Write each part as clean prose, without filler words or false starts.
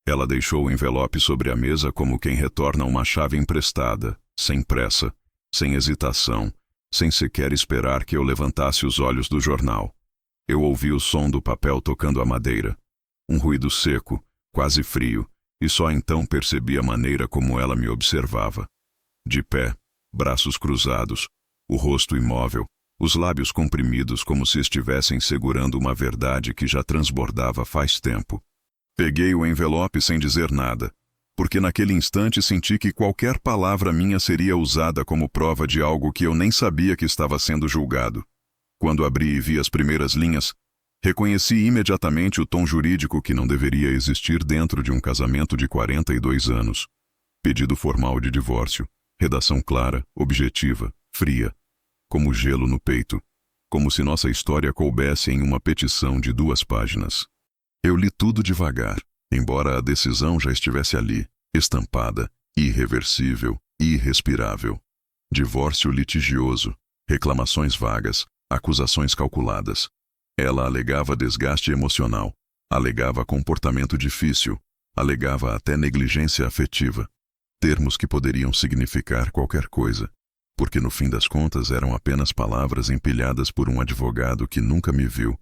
Ela deixou o envelope sobre a mesa como quem retorna uma chave emprestada, sem pressa, sem hesitação, sem sequer esperar que eu levantasse os olhos do jornal. Eu ouvi o som do papel tocando a madeira. Um ruído seco, quase frio, e só então percebi a maneira como ela me observava. De pé, braços cruzados, o rosto imóvel, os lábios comprimidos como se estivessem segurando uma verdade que já transbordava faz tempo. Peguei o envelope sem dizer nada, porque naquele instante senti que qualquer palavra minha seria usada como prova de algo que eu nem sabia que estava sendo julgado. Quando abri e vi as primeiras linhas, reconheci imediatamente o tom jurídico que não deveria existir dentro de um casamento de 42 anos. Pedido formal de divórcio, redação clara, objetiva, fria, como gelo no peito, como se nossa história coubesse em uma petição de 2 páginas. Eu li tudo devagar, embora a decisão já estivesse ali, estampada, irreversível, irrespirável. Divórcio litigioso, reclamações vagas, acusações calculadas. Ela alegava desgaste emocional, alegava comportamento difícil, alegava até negligência afetiva. Termos que poderiam significar qualquer coisa, porque no fim das contas eram apenas palavras empilhadas por um advogado que nunca me viu,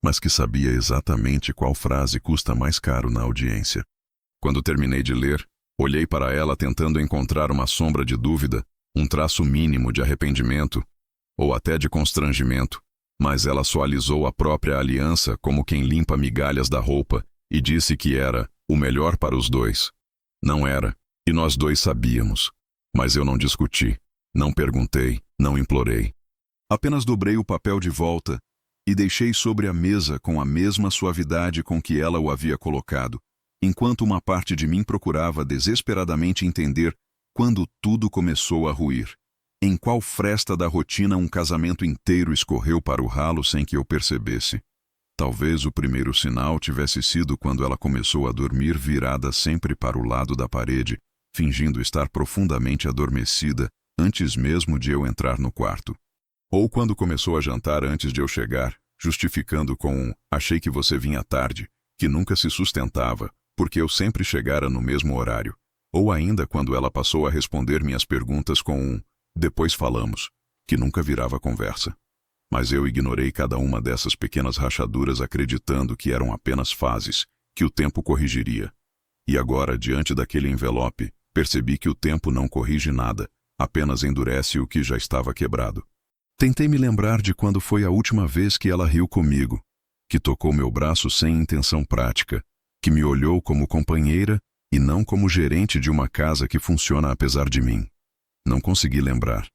mas que sabia exatamente qual frase custa mais caro na audiência. Quando terminei de ler, olhei para ela tentando encontrar uma sombra de dúvida, um traço mínimo de arrependimento, ou até de constrangimento, mas ela só alisou a própria aliança como quem limpa migalhas da roupa e disse que era o melhor para os dois. Não era, e nós dois sabíamos. Mas eu não discuti, não perguntei, não implorei. Apenas dobrei o papel de volta e deixei sobre a mesa com a mesma suavidade com que ela o havia colocado, enquanto uma parte de mim procurava desesperadamente entender quando tudo começou a ruir. Em qual fresta da rotina um casamento inteiro escorreu para o ralo sem que eu percebesse. Talvez o primeiro sinal tivesse sido quando ela começou a dormir virada sempre para o lado da parede, fingindo estar profundamente adormecida antes mesmo de eu entrar no quarto. Ou quando começou a jantar antes de eu chegar, justificando com achei que você vinha tarde, que nunca se sustentava, porque eu sempre chegara no mesmo horário. Ou ainda quando ela passou a responder minhas perguntas com depois falamos, que nunca virava conversa. Mas eu ignorei cada uma dessas pequenas rachaduras acreditando que eram apenas fases, que o tempo corrigiria. E agora, diante daquele envelope, percebi que o tempo não corrige nada, apenas endurece o que já estava quebrado. Tentei me lembrar de quando foi a última vez que ela riu comigo, que tocou meu braço sem intenção prática, que me olhou como companheira e não como gerente de uma casa que funciona apesar de mim. Não consegui lembrar.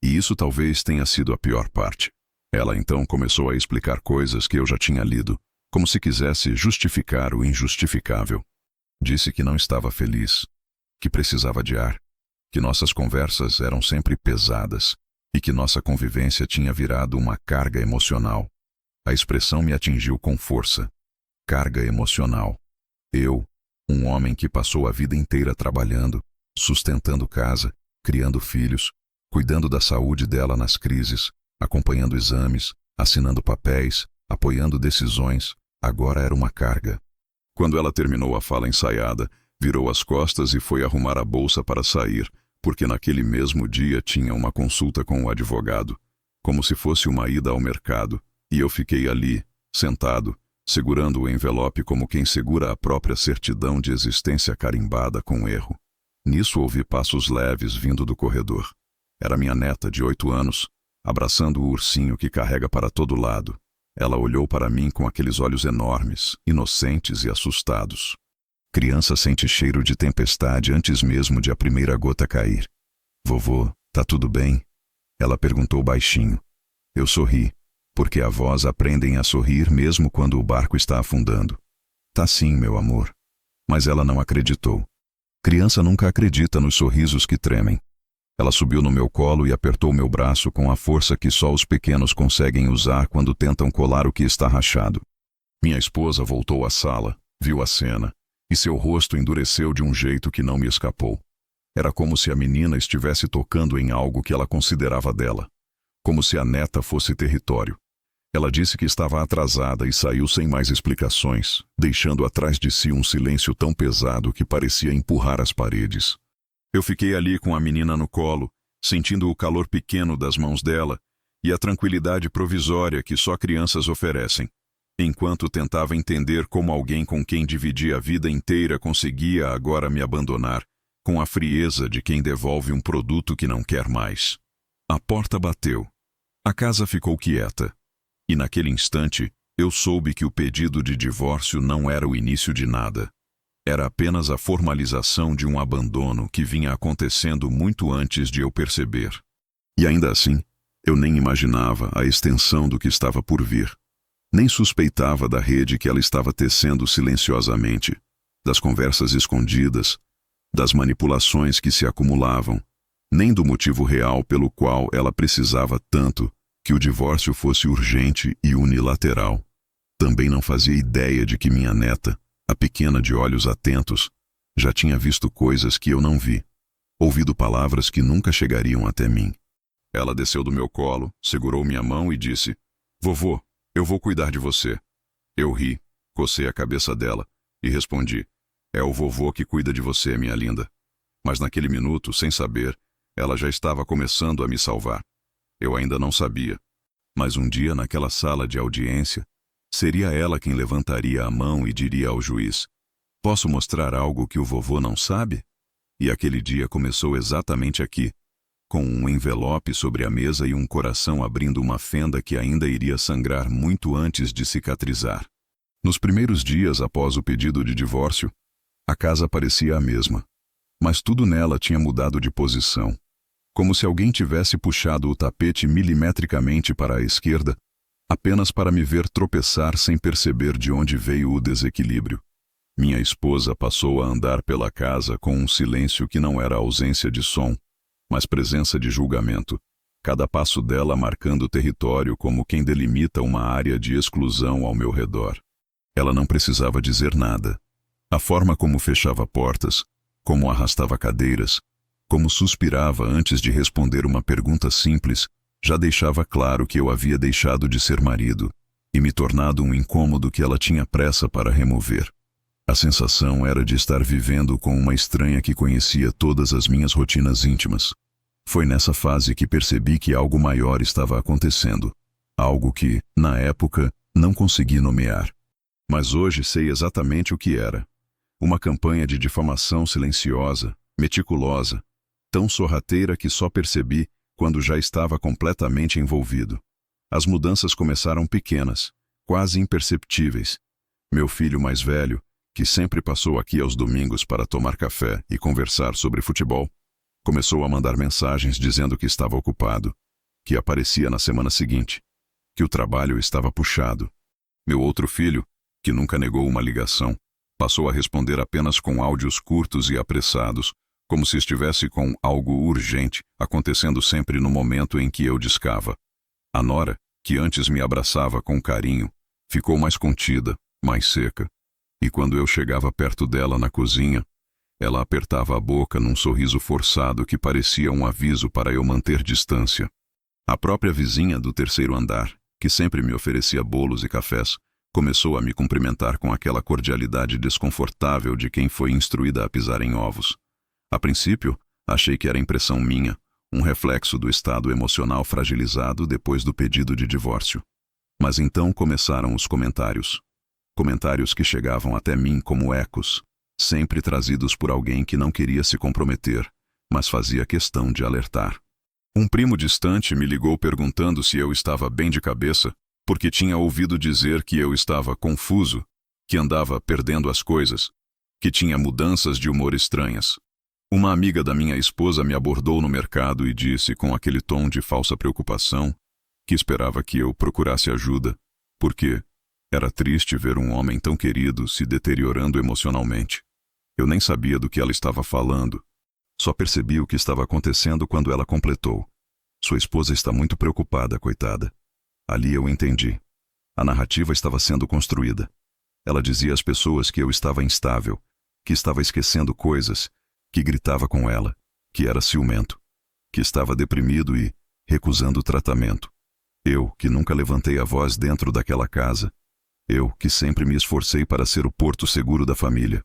E isso talvez tenha sido a pior parte. Ela então começou a explicar coisas que eu já tinha lido, como se quisesse justificar o injustificável. Disse que não estava feliz, que precisava de ar, que nossas conversas eram sempre pesadas e que nossa convivência tinha virado uma carga emocional. A expressão me atingiu com força. Carga emocional. Eu, um homem que passou a vida inteira trabalhando, sustentando casa, criando filhos, cuidando da saúde dela nas crises, acompanhando exames, assinando papéis, apoiando decisões, agora era uma carga. Quando ela terminou a fala ensaiada, virou as costas e foi arrumar a bolsa para sair, porque naquele mesmo dia tinha uma consulta com o advogado, como se fosse uma ida ao mercado, e eu fiquei ali, sentado, segurando o envelope como quem segura a própria certidão de existência carimbada com erro. Nisso ouvi passos leves vindo do corredor. Era minha neta de 8 anos, abraçando o ursinho que carrega para todo lado. Ela olhou para mim com aqueles olhos enormes, inocentes e assustados. Criança sente cheiro de tempestade antes mesmo de a primeira gota cair. Vovô, tá tudo bem? Ela perguntou baixinho. Eu sorri, porque avós aprendem a sorrir mesmo quando o barco está afundando. Tá sim, meu amor. Mas ela não acreditou. Criança nunca acredita nos sorrisos que tremem. Ela subiu no meu colo e apertou meu braço com a força que só os pequenos conseguem usar quando tentam colar o que está rachado. Minha esposa voltou à sala, viu a cena, e seu rosto endureceu de um jeito que não me escapou. Era como se a menina estivesse tocando em algo que ela considerava dela, como se a neta fosse território. Ela disse que estava atrasada e saiu sem mais explicações, deixando atrás de si um silêncio tão pesado que parecia empurrar as paredes. Eu fiquei ali com a menina no colo, sentindo o calor pequeno das mãos dela e a tranquilidade provisória que só crianças oferecem, enquanto tentava entender como alguém com quem dividi a vida inteira conseguia agora me abandonar, com a frieza de quem devolve um produto que não quer mais. A porta bateu. A casa ficou quieta. E naquele instante, eu soube que o pedido de divórcio não era o início de nada. Era apenas a formalização de um abandono que vinha acontecendo muito antes de eu perceber. E ainda assim, eu nem imaginava a extensão do que estava por vir. Nem suspeitava da rede que ela estava tecendo silenciosamente, das conversas escondidas, das manipulações que se acumulavam, nem do motivo real pelo qual ela precisava tanto que o divórcio fosse urgente e unilateral. Também não fazia ideia de que minha neta, a pequena de olhos atentos, já tinha visto coisas que eu não vi, ouvido palavras que nunca chegariam até mim. Ela desceu do meu colo, segurou minha mão e disse: "Vovô, eu vou cuidar de você." Eu ri, cocei a cabeça dela e respondi: "É o vovô que cuida de você, minha linda." Mas naquele minuto, sem saber, ela já estava começando a me salvar. Eu ainda não sabia, mas um dia naquela sala de audiência, seria ela quem levantaria a mão e diria ao juiz: "Posso mostrar algo que o vovô não sabe?" E aquele dia começou exatamente aqui, com um envelope sobre a mesa e um coração abrindo uma fenda que ainda iria sangrar muito antes de cicatrizar. Nos primeiros dias após o pedido de divórcio, a casa parecia a mesma, mas tudo nela tinha mudado de posição. Como se alguém tivesse puxado o tapete milimetricamente para a esquerda, apenas para me ver tropeçar sem perceber de onde veio o desequilíbrio. Minha esposa passou a andar pela casa com um silêncio que não era ausência de som, mas presença de julgamento, cada passo dela marcando território como quem delimita uma área de exclusão ao meu redor. Ela não precisava dizer nada. A forma como fechava portas, como arrastava cadeiras, como suspirava antes de responder uma pergunta simples, já deixava claro que eu havia deixado de ser marido e me tornado um incômodo que ela tinha pressa para remover. A sensação era de estar vivendo com uma estranha que conhecia todas as minhas rotinas íntimas. Foi nessa fase que percebi que algo maior estava acontecendo, algo que, na época, não consegui nomear. Mas hoje sei exatamente o que era. Uma campanha de difamação silenciosa, meticulosa, tão sorrateira que só percebi quando já estava completamente envolvido. As mudanças começaram pequenas, quase imperceptíveis. Meu filho mais velho, que sempre passou aqui aos domingos para tomar café e conversar sobre futebol, começou a mandar mensagens dizendo que estava ocupado, que aparecia na semana seguinte, que o trabalho estava puxado. Meu outro filho, que nunca negou uma ligação, passou a responder apenas com áudios curtos e apressados, como se estivesse com algo urgente acontecendo sempre no momento em que eu discava. A nora, que antes me abraçava com carinho, ficou mais contida, mais seca. E quando eu chegava perto dela na cozinha, ela apertava a boca num sorriso forçado que parecia um aviso para eu manter distância. A própria vizinha do terceiro andar, que sempre me oferecia bolos e cafés, começou a me cumprimentar com aquela cordialidade desconfortável de quem foi instruída a pisar em ovos. A princípio, achei que era impressão minha, um reflexo do estado emocional fragilizado depois do pedido de divórcio. Mas então começaram os comentários. Comentários que chegavam até mim como ecos, sempre trazidos por alguém que não queria se comprometer, mas fazia questão de alertar. Um primo distante me ligou perguntando se eu estava bem de cabeça, porque tinha ouvido dizer que eu estava confuso, que andava perdendo as coisas, que tinha mudanças de humor estranhas. Uma amiga da minha esposa me abordou no mercado e disse com aquele tom de falsa preocupação que esperava que eu procurasse ajuda, porque era triste ver um homem tão querido se deteriorando emocionalmente. Eu nem sabia do que ela estava falando. Só percebi o que estava acontecendo quando ela completou: "Sua esposa está muito preocupada, coitada." Ali eu entendi. A narrativa estava sendo construída. Ela dizia às pessoas que eu estava instável, que estava esquecendo coisas, que gritava com ela, que era ciumento, que estava deprimido e recusando tratamento. Eu, que nunca levantei a voz dentro daquela casa. Eu, que sempre me esforcei para ser o porto seguro da família.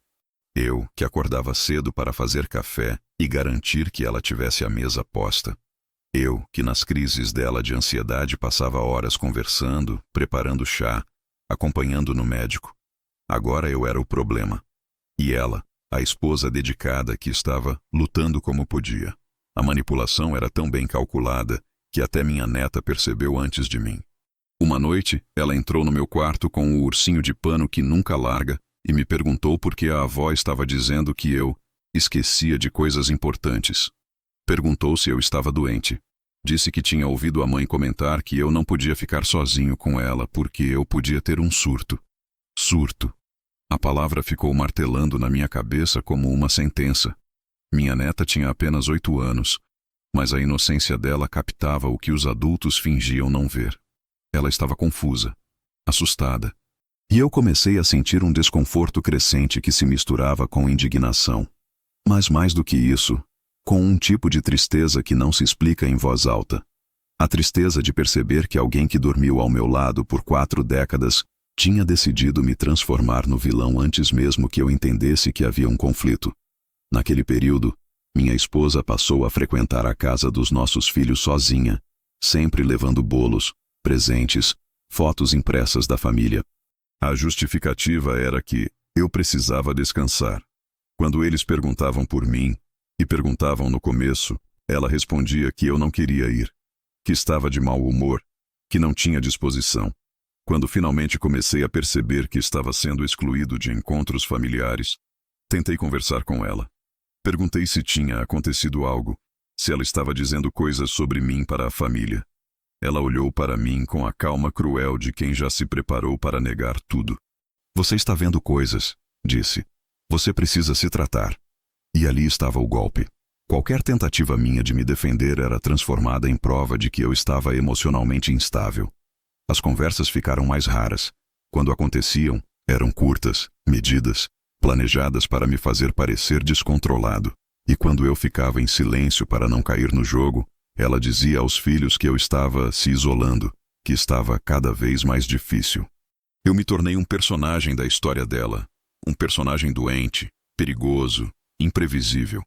Eu, que acordava cedo para fazer café e garantir que ela tivesse a mesa posta. Eu, que nas crises dela de ansiedade passava horas conversando, preparando chá, acompanhando no médico. Agora eu era o problema. E ela, a esposa dedicada que estava lutando como podia. A manipulação era tão bem calculada que até minha neta percebeu antes de mim. Uma noite, ela entrou no meu quarto com o ursinho de pano que nunca larga e me perguntou por que a avó estava dizendo que eu esquecia de coisas importantes. Perguntou se eu estava doente. Disse que tinha ouvido a mãe comentar que eu não podia ficar sozinho com ela porque eu podia ter um surto. Surto. A palavra ficou martelando na minha cabeça como uma sentença. Minha neta tinha apenas 8 anos, mas a inocência dela captava o que os adultos fingiam não ver. Ela estava confusa, assustada. E eu comecei a sentir um desconforto crescente que se misturava com indignação. Mas mais do que isso, com um tipo de tristeza que não se explica em voz alta. A tristeza de perceber que alguém que dormiu ao meu lado por 4 décadas tinha decidido me transformar no vilão antes mesmo que eu entendesse que havia um conflito. Naquele período, minha esposa passou a frequentar a casa dos nossos filhos sozinha, sempre levando bolos, presentes, fotos impressas da família. A justificativa era que eu precisava descansar. Quando eles perguntavam por mim, e perguntavam no começo, ela respondia que eu não queria ir, que estava de mau humor, que não tinha disposição. Quando finalmente comecei a perceber que estava sendo excluído de encontros familiares, tentei conversar com ela. Perguntei se tinha acontecido algo, se ela estava dizendo coisas sobre mim para a família. Ela olhou para mim com a calma cruel de quem já se preparou para negar tudo. Você está vendo coisas, disse. Você precisa se tratar. E ali estava o golpe. Qualquer tentativa minha de me defender era transformada em prova de que eu estava emocionalmente instável. As conversas ficaram mais raras. Quando aconteciam, eram curtas, medidas, planejadas para me fazer parecer descontrolado. E quando eu ficava em silêncio para não cair no jogo, ela dizia aos filhos que eu estava se isolando, que estava cada vez mais difícil. Eu me tornei um personagem da história dela, um personagem doente, perigoso, imprevisível.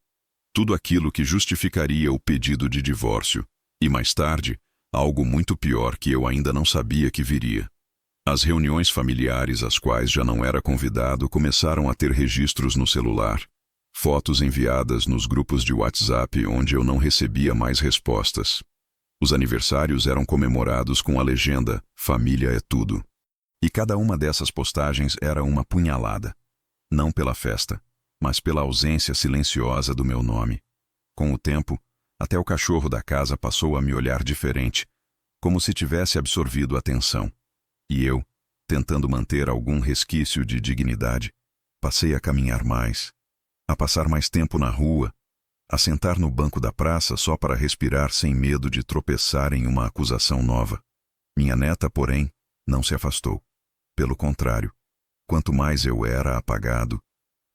Tudo aquilo que justificaria o pedido de divórcio, e mais tarde, algo muito pior que eu ainda não sabia que viria. As reuniões familiares às quais já não era convidado começaram a ter registros no celular, fotos enviadas nos grupos de WhatsApp onde eu não recebia mais respostas. Os aniversários eram comemorados com a legenda "Família é tudo". E cada uma dessas postagens era uma punhalada. Não pela festa, mas pela ausência silenciosa do meu nome. Com o tempo, até o cachorro da casa passou a me olhar diferente, como se tivesse absorvido a atenção. E eu, tentando manter algum resquício de dignidade, passei a caminhar mais, a passar mais tempo na rua, a sentar no banco da praça só para respirar sem medo de tropeçar em uma acusação nova. Minha neta, porém, não se afastou. Pelo contrário, quanto mais eu era apagado,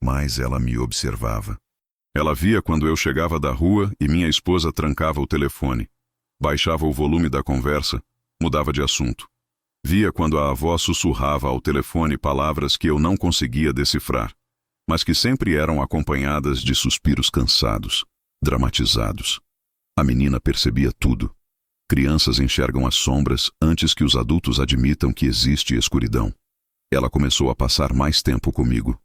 mais ela me observava. Ela via quando eu chegava da rua e minha esposa trancava o telefone, baixava o volume da conversa, mudava de assunto. Via quando a avó sussurrava ao telefone palavras que eu não conseguia decifrar, mas que sempre eram acompanhadas de suspiros cansados, dramatizados. A menina percebia tudo. Crianças enxergam as sombras antes que os adultos admitam que existe escuridão. Ela começou a passar mais tempo comigo.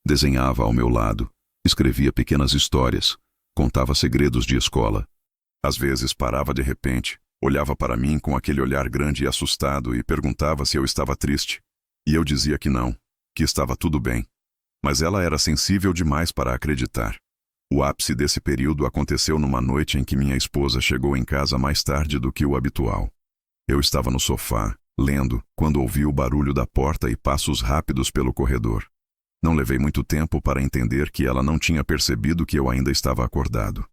Desenhava ao meu lado, escrevia pequenas histórias, contava segredos de escola. Às vezes parava de repente, olhava para mim com aquele olhar grande e assustado e perguntava se eu estava triste. E eu dizia que não, que estava tudo bem. Mas ela era sensível demais para acreditar. O ápice desse período aconteceu numa noite em que minha esposa chegou em casa mais tarde do que o habitual. Eu estava no sofá, lendo, quando ouvi o barulho da porta e passos rápidos pelo corredor. Não levei muito tempo para entender que ela não tinha percebido que eu ainda estava acordado.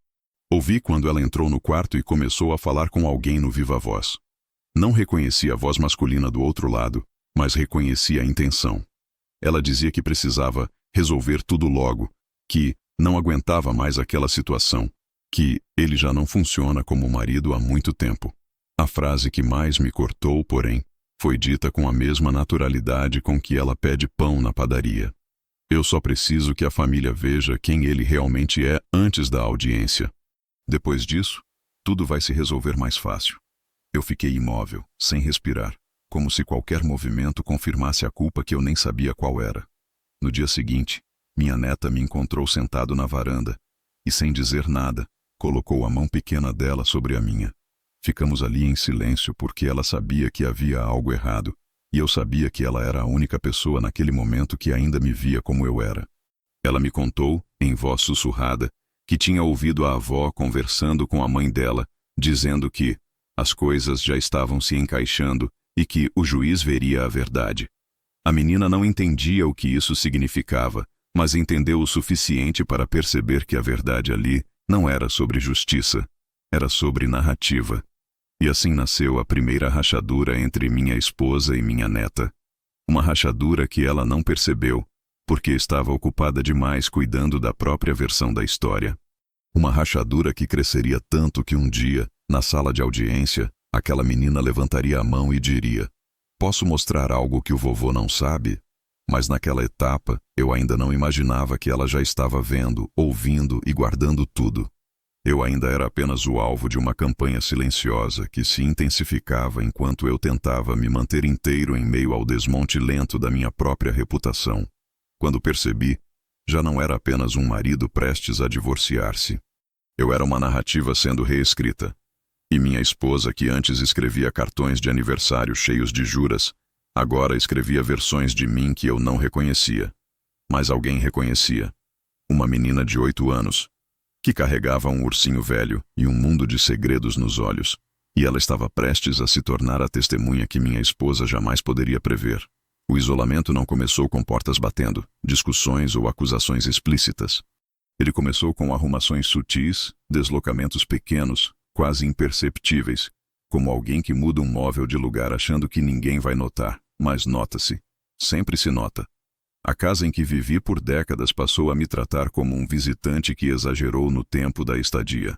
Ouvi quando ela entrou no quarto e começou a falar com alguém no viva voz. Não reconheci a voz masculina do outro lado, mas reconheci a intenção. Ela dizia que precisava resolver tudo logo, que não aguentava mais aquela situação, que ele já não funciona como marido há muito tempo. A frase que mais me cortou, porém, foi dita com a mesma naturalidade com que ela pede pão na padaria. Eu só preciso que a família veja quem ele realmente é antes da audiência. Depois disso, tudo vai se resolver mais fácil. Eu fiquei imóvel, sem respirar, como se qualquer movimento confirmasse a culpa que eu nem sabia qual era. No dia seguinte, minha neta me encontrou sentado na varanda e, sem dizer nada, colocou a mão pequena dela sobre a minha. Ficamos ali em silêncio porque ela sabia que havia algo errado e eu sabia que ela era a única pessoa naquele momento que ainda me via como eu era. Ela me contou, em voz sussurrada, que tinha ouvido a avó conversando com a mãe dela, dizendo que as coisas já estavam se encaixando e que o juiz veria a verdade. A menina não entendia o que isso significava, mas entendeu o suficiente para perceber que a verdade ali não era sobre justiça, era sobre narrativa. E assim nasceu a primeira rachadura entre minha esposa e minha neta. Uma rachadura que ela não percebeu, porque estava ocupada demais cuidando da própria versão da história. Uma rachadura que cresceria tanto que um dia, na sala de audiência, aquela menina levantaria a mão e diria: "Posso mostrar algo que o vovô não sabe?" Mas naquela etapa, eu ainda não imaginava que ela já estava vendo, ouvindo e guardando tudo. Eu ainda era apenas o alvo de uma campanha silenciosa que se intensificava enquanto eu tentava me manter inteiro em meio ao desmonte lento da minha própria reputação. Quando percebi, já não era apenas um marido prestes a divorciar-se. Eu era uma narrativa sendo reescrita. E minha esposa, que antes escrevia cartões de aniversário cheios de juras, agora escrevia versões de mim que eu não reconhecia. Mas alguém reconhecia. Uma menina de 8 anos, que carregava um ursinho velho e um mundo de segredos nos olhos, e ela estava prestes a se tornar a testemunha que minha esposa jamais poderia prever. O isolamento não começou com portas batendo, discussões ou acusações explícitas. Ele começou com arrumações sutis, deslocamentos pequenos, quase imperceptíveis, como alguém que muda um móvel de lugar achando que ninguém vai notar, mas nota-se. Sempre se nota. A casa em que vivi por décadas passou a me tratar como um visitante que exagerou no tempo da estadia.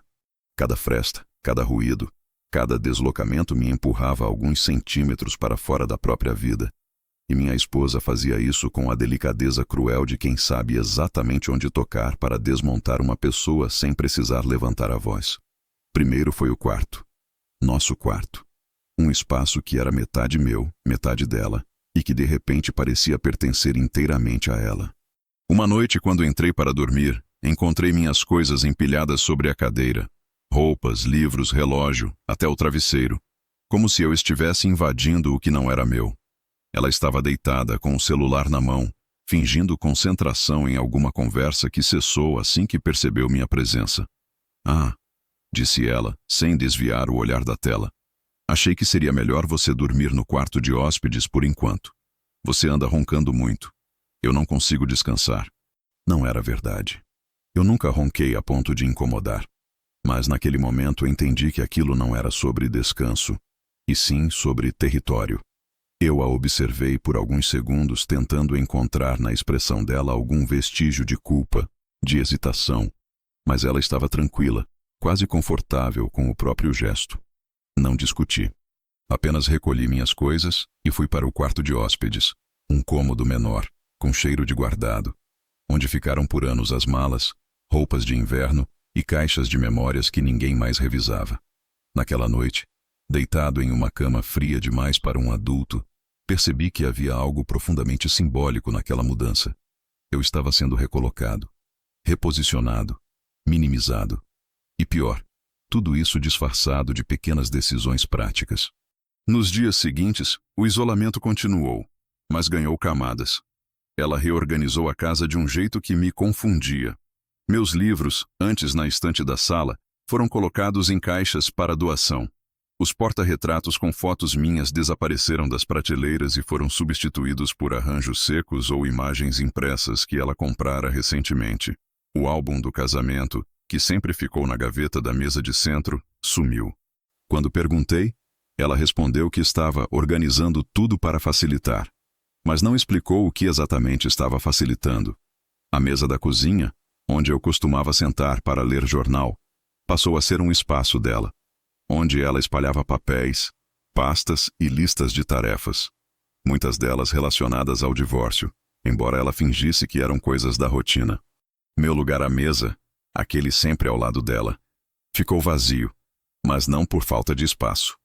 Cada fresta, cada ruído, cada deslocamento me empurrava alguns centímetros para fora da própria vida. E minha esposa fazia isso com a delicadeza cruel de quem sabe exatamente onde tocar para desmontar uma pessoa sem precisar levantar a voz. Primeiro foi o quarto. Nosso quarto. Um espaço que era metade meu, metade dela, e que de repente parecia pertencer inteiramente a ela. Uma noite, quando entrei para dormir, encontrei minhas coisas empilhadas sobre a cadeira. Roupas, livros, relógio, até o travesseiro. Como se eu estivesse invadindo o que não era meu. Ela estava deitada, com o celular na mão, fingindo concentração em alguma conversa que cessou assim que percebeu minha presença. "Ah", disse ela, sem desviar o olhar da tela. "Achei que seria melhor você dormir no quarto de hóspedes por enquanto. Você anda roncando muito. Eu não consigo descansar." Não era verdade. Eu nunca ronquei a ponto de incomodar. Mas naquele momento entendi que aquilo não era sobre descanso, e sim sobre território. Eu a observei por alguns segundos tentando encontrar na expressão dela algum vestígio de culpa, de hesitação, mas ela estava tranquila, quase confortável com o próprio gesto. Não discuti. Apenas recolhi minhas coisas e fui para o quarto de hóspedes, um cômodo menor, com cheiro de guardado, onde ficaram por anos as malas, roupas de inverno e caixas de memórias que ninguém mais revisava. Naquela noite, deitado em uma cama fria demais para um adulto, percebi que havia algo profundamente simbólico naquela mudança. Eu estava sendo recolocado, reposicionado, minimizado. E pior, tudo isso disfarçado de pequenas decisões práticas. Nos dias seguintes, o isolamento continuou, mas ganhou camadas. Ela reorganizou a casa de um jeito que me confundia. Meus livros, antes na estante da sala, foram colocados em caixas para doação. Os porta-retratos com fotos minhas desapareceram das prateleiras e foram substituídos por arranjos secos ou imagens impressas que ela comprara recentemente. O álbum do casamento, que sempre ficou na gaveta da mesa de centro, sumiu. Quando perguntei, ela respondeu que estava organizando tudo para facilitar, mas não explicou o que exatamente estava facilitando. A mesa da cozinha, onde eu costumava sentar para ler jornal, passou a ser um espaço dela. onde ela espalhava papéis, pastas e listas de tarefas, muitas delas relacionadas ao divórcio, embora ela fingisse que eram coisas da rotina. Meu lugar à mesa, aquele sempre ao lado dela, ficou vazio, mas não por falta de espaço.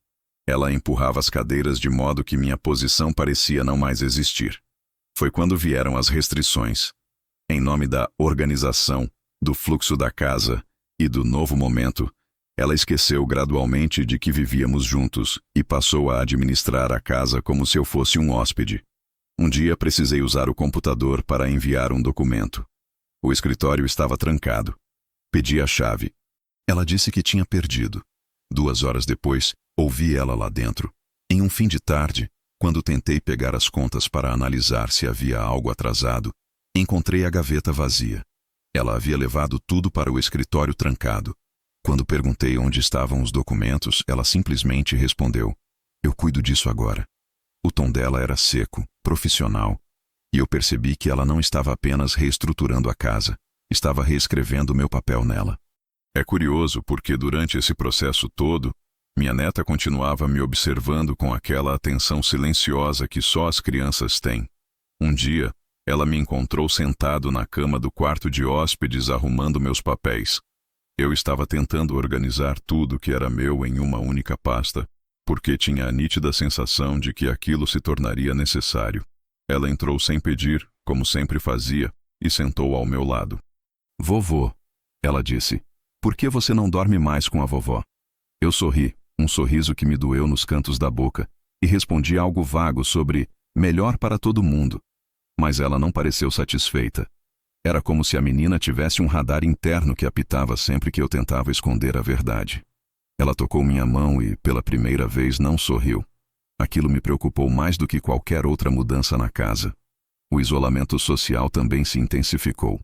Ela empurrava as cadeiras de modo que minha posição parecia não mais existir. Foi quando vieram as restrições. Em nome da organização, do fluxo da casa e do novo momento, ela esqueceu gradualmente de que vivíamos juntos e passou a administrar a casa como se eu fosse um hóspede. Um dia precisei usar o computador para enviar um documento. O escritório estava trancado. Pedi a chave. Ela disse que tinha perdido. 2 horas depois, ouvi ela lá dentro. Em um fim de tarde, quando tentei pegar as contas para analisar se havia algo atrasado, encontrei a gaveta vazia. Ela havia levado tudo para o escritório trancado. Quando perguntei onde estavam os documentos, ela simplesmente respondeu: "Eu cuido disso agora." O tom dela era seco, profissional, e eu percebi que ela não estava apenas reestruturando a casa, estava reescrevendo meu papel nela. É curioso porque durante esse processo todo, minha neta continuava me observando com aquela atenção silenciosa que só as crianças têm. Um dia, ela me encontrou sentado na cama do quarto de hóspedes arrumando meus papéis. Eu estava tentando organizar tudo que era meu em uma única pasta, porque tinha a nítida sensação de que aquilo se tornaria necessário. Ela entrou sem pedir, como sempre fazia, e sentou ao meu lado. "Vovô", ela disse, "por que você não dorme mais com a vovó?" Eu sorri, um sorriso que me doeu nos cantos da boca, e respondi algo vago sobre "melhor para todo mundo." Mas ela não pareceu satisfeita. Era como se a menina tivesse um radar interno que apitava sempre que eu tentava esconder a verdade. Ela tocou minha mão e, pela primeira vez, não sorriu. Aquilo me preocupou mais do que qualquer outra mudança na casa. O isolamento social também se intensificou.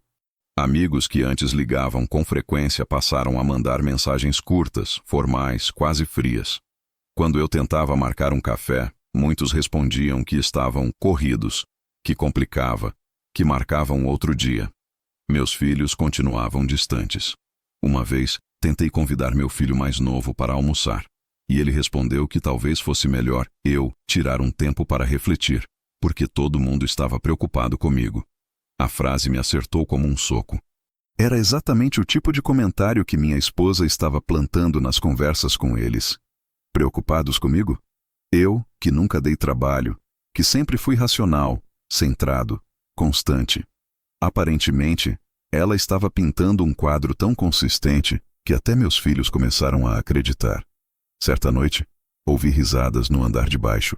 Amigos que antes ligavam com frequência passaram a mandar mensagens curtas, formais, quase frias. Quando eu tentava marcar um café, muitos respondiam que estavam corridos, que complicava, que marcavam outro dia. Meus filhos continuavam distantes. Uma vez, tentei convidar meu filho mais novo para almoçar, e ele respondeu que talvez fosse melhor eu tirar um tempo para refletir, porque todo mundo estava preocupado comigo. A frase me acertou como um soco. Era exatamente o tipo de comentário que minha esposa estava plantando nas conversas com eles. Preocupados comigo? Eu, que nunca dei trabalho, que sempre fui racional, centrado, constante. Aparentemente, ela estava pintando um quadro tão consistente que até meus filhos começaram a acreditar. Certa noite, ouvi risadas no andar de baixo.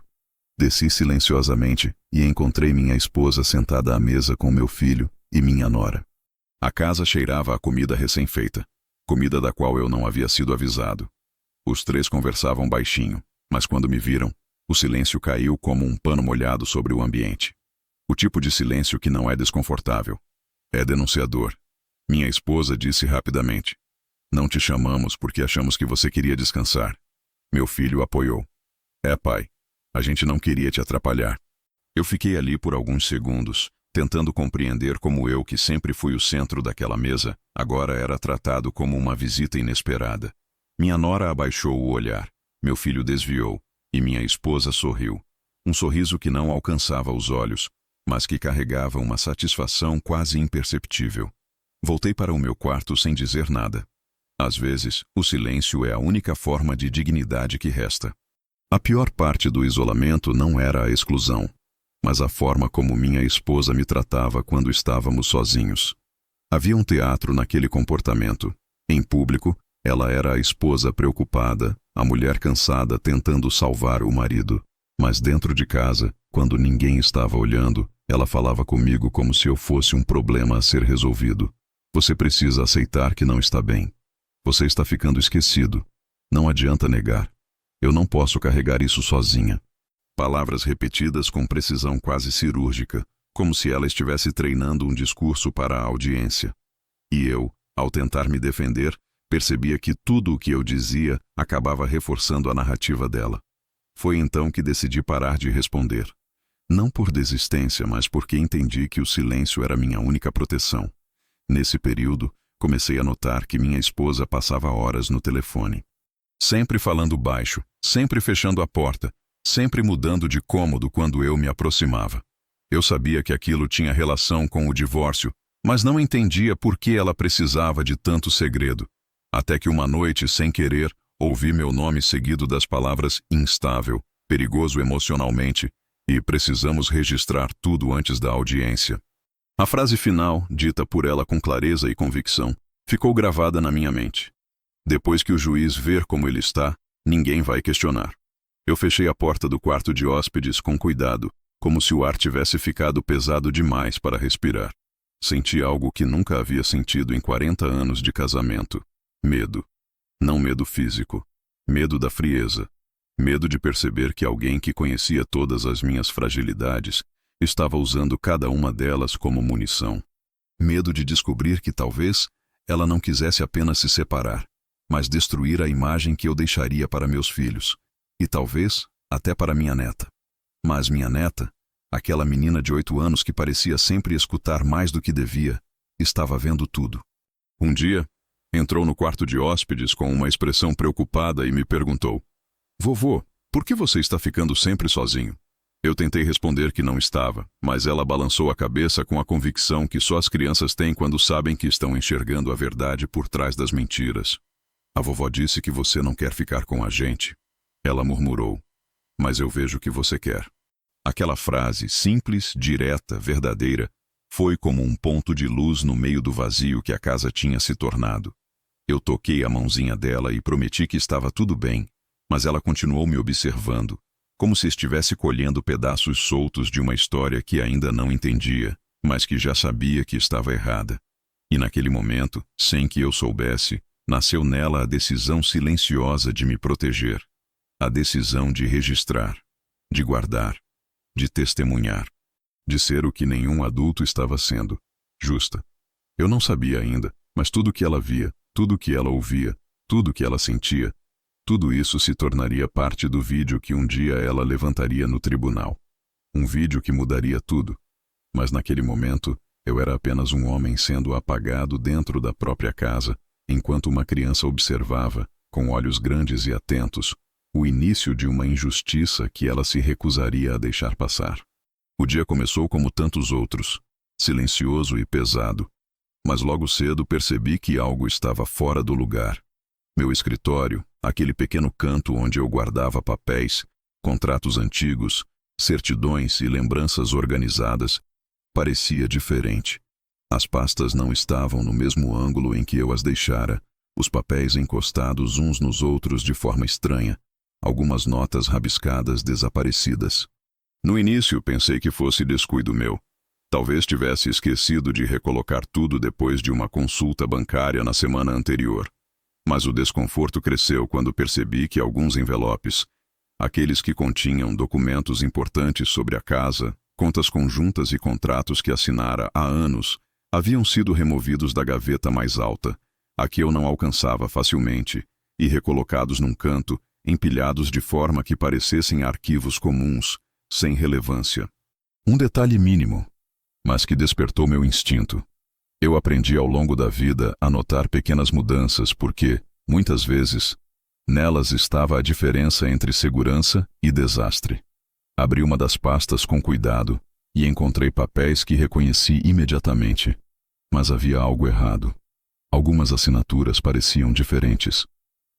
Desci silenciosamente e encontrei minha esposa sentada à mesa com meu filho e minha nora. A casa cheirava a comida recém-feita, comida da qual eu não havia sido avisado. Os 3 conversavam baixinho, mas quando me viram, o silêncio caiu como um pano molhado sobre o ambiente. O tipo de silêncio que não é desconfortável. É denunciador. Minha esposa disse rapidamente: "Não te chamamos porque achamos que você queria descansar." Meu filho apoiou: "É, pai. A gente não queria te atrapalhar." Eu fiquei ali por alguns segundos, tentando compreender como eu, que sempre fui o centro daquela mesa, agora era tratado como uma visita inesperada. Minha nora abaixou o olhar, meu filho desviou, e minha esposa sorriu. Um sorriso que não alcançava os olhos, mas que carregava uma satisfação quase imperceptível. Voltei para o meu quarto sem dizer nada. Às vezes, o silêncio é a única forma de dignidade que resta. A pior parte do isolamento não era a exclusão, mas a forma como minha esposa me tratava quando estávamos sozinhos. Havia um teatro naquele comportamento. Em público, ela era a esposa preocupada, a mulher cansada tentando salvar o marido. Mas dentro de casa, quando ninguém estava olhando, ela falava comigo como se eu fosse um problema a ser resolvido. "Você precisa aceitar que não está bem. Você está ficando esquecido. Não adianta negar. Eu não posso carregar isso sozinha." Palavras repetidas com precisão quase cirúrgica, como se ela estivesse treinando um discurso para a audiência. E eu, ao tentar me defender, percebia que tudo o que eu dizia acabava reforçando a narrativa dela. Foi então que decidi parar de responder. Não por desistência, mas porque entendi que o silêncio era minha única proteção. Nesse período, comecei a notar que minha esposa passava horas no telefone. sempre falando baixo, sempre fechando a porta, sempre mudando de cômodo quando eu me aproximava. Eu sabia que aquilo tinha relação com o divórcio, mas não entendia por que ela precisava de tanto segredo. Até que uma noite, sem querer, ouvi meu nome seguido das palavras instável, perigoso emocionalmente, e precisamos registrar tudo antes da audiência. A frase final, dita por ela com clareza e convicção, ficou gravada na minha mente. Depois que o juiz ver como ele está, ninguém vai questionar. Eu fechei a porta do quarto de hóspedes com cuidado, como se o ar tivesse ficado pesado demais para respirar. Senti algo que nunca havia sentido em 40 anos de casamento. Medo. Não medo físico. Medo da frieza. Medo de perceber que alguém que conhecia todas as minhas fragilidades estava usando cada uma delas como munição. Medo de descobrir que talvez ela não quisesse apenas se separar, mas destruir a imagem que eu deixaria para meus filhos, e talvez até para minha neta. Mas minha neta, aquela menina de 8 anos que parecia sempre escutar mais do que devia, estava vendo tudo. Um dia, entrou no quarto de hóspedes com uma expressão preocupada e me perguntou: "Vovô, por que você está ficando sempre sozinho?" Eu tentei responder que não estava, mas ela balançou a cabeça com a convicção que só as crianças têm quando sabem que estão enxergando a verdade por trás das mentiras. "A vovó disse que você não quer ficar com a gente." Ela murmurou. "Mas eu vejo que você quer." Aquela frase, simples, direta, verdadeira, foi como um ponto de luz no meio do vazio que a casa tinha se tornado. Eu toquei a mãozinha dela e prometi que estava tudo bem, mas ela continuou me observando, como se estivesse colhendo pedaços soltos de uma história que ainda não entendia, mas que já sabia que estava errada. E naquele momento, sem que eu soubesse, nasceu nela a decisão silenciosa de me proteger. A decisão de registrar, de guardar, de testemunhar, de ser o que nenhum adulto estava sendo, justa. Eu não sabia ainda, mas tudo o que ela via, tudo o que ela ouvia, tudo o que ela sentia, tudo isso se tornaria parte do vídeo que um dia ela levantaria no tribunal. Um vídeo que mudaria tudo. Mas naquele momento, eu era apenas um homem sendo apagado dentro da própria casa, enquanto uma criança observava, com olhos grandes e atentos, o início de uma injustiça que ela se recusaria a deixar passar. O dia começou como tantos outros, silencioso e pesado. Mas logo cedo percebi que algo estava fora do lugar. Meu escritório, aquele pequeno canto onde eu guardava papéis, contratos antigos, certidões e lembranças organizadas, parecia diferente. As pastas não estavam no mesmo ângulo em que eu as deixara, os papéis encostados uns nos outros de forma estranha, algumas notas rabiscadas desaparecidas. No início pensei que fosse descuido meu. Talvez tivesse esquecido de recolocar tudo depois de uma consulta bancária na semana anterior. Mas o desconforto cresceu quando percebi que alguns envelopes, aqueles que continham documentos importantes sobre a casa, contas conjuntas e contratos que assinara há anos, haviam sido removidos da gaveta mais alta, a que eu não alcançava facilmente, e recolocados num canto, empilhados de forma que parecessem arquivos comuns, sem relevância. Um detalhe mínimo, mas que despertou meu instinto. Eu aprendi ao longo da vida a notar pequenas mudanças porque, muitas vezes, nelas estava a diferença entre segurança e desastre. Abri uma das pastas com cuidado e encontrei papéis que reconheci imediatamente. Mas havia algo errado. Algumas assinaturas pareciam diferentes.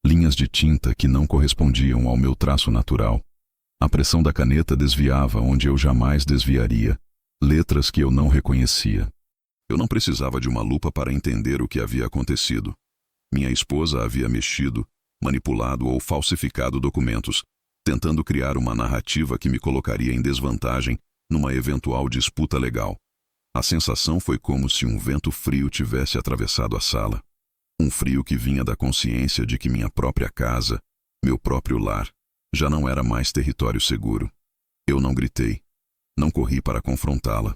Linhas de tinta que não correspondiam ao meu traço natural. A pressão da caneta desviava onde eu jamais desviaria. Letras que eu não reconhecia. Eu não precisava de uma lupa para entender o que havia acontecido. Minha esposa havia mexido, manipulado ou falsificado documentos, tentando criar uma narrativa que me colocaria em desvantagem numa eventual disputa legal. A sensação foi como se um vento frio tivesse atravessado a sala. Um frio que vinha da consciência de que minha própria casa, meu próprio lar, já não era mais território seguro. Eu não gritei. Não corri para confrontá-la.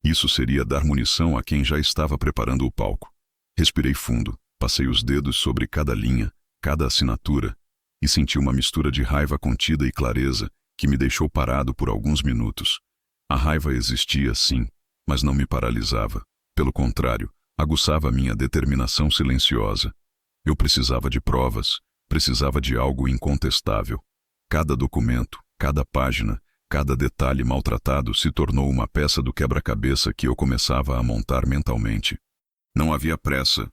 Isso seria dar munição a quem já estava preparando o palco. Respirei fundo, passei os dedos sobre cada linha, cada assinatura, e senti uma mistura de raiva contida e clareza que me deixou parado por alguns minutos. A raiva existia, sim, mas não me paralisava. Pelo contrário, aguçava minha determinação silenciosa. Eu precisava de provas, Precisava de algo incontestável. Cada documento, cada página, cada detalhe maltratado se tornou uma peça do quebra-cabeça que eu começava a montar mentalmente. Não havia pressa,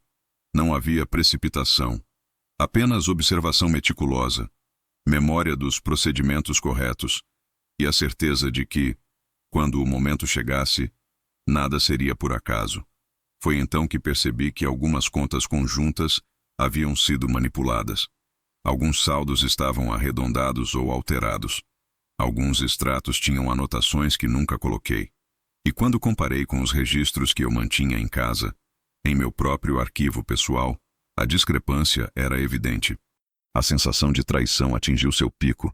não havia precipitação, apenas observação meticulosa, memória dos procedimentos corretos e a certeza de que, quando o momento chegasse, nada seria por acaso. Foi então que percebi que algumas contas conjuntas haviam sido manipuladas. Alguns saldos estavam arredondados ou alterados. Alguns extratos tinham anotações que nunca coloquei. E quando comparei com os registros que eu mantinha em casa, em meu próprio arquivo pessoal, a discrepância era evidente. A sensação de traição atingiu seu pico,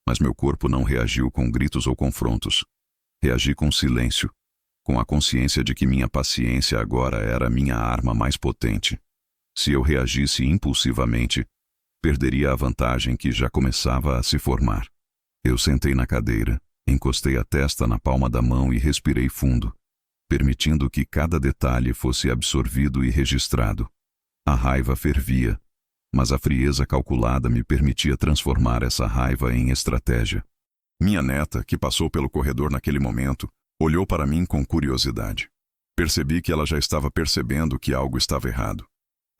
mas meu corpo não reagiu com gritos ou confrontos. Reagi com silêncio, com a consciência de que minha paciência agora era minha arma mais potente. Se eu reagisse impulsivamente, perderia a vantagem que já começava a se formar. Eu sentei na cadeira, encostei a testa na palma da mão e respirei fundo, permitindo que cada detalhe fosse absorvido e registrado. A raiva fervia, mas a frieza calculada me permitia transformar essa raiva em estratégia. Minha neta, que passou pelo corredor naquele momento, olhou para mim com curiosidade. Percebi que ela já estava percebendo que algo estava errado.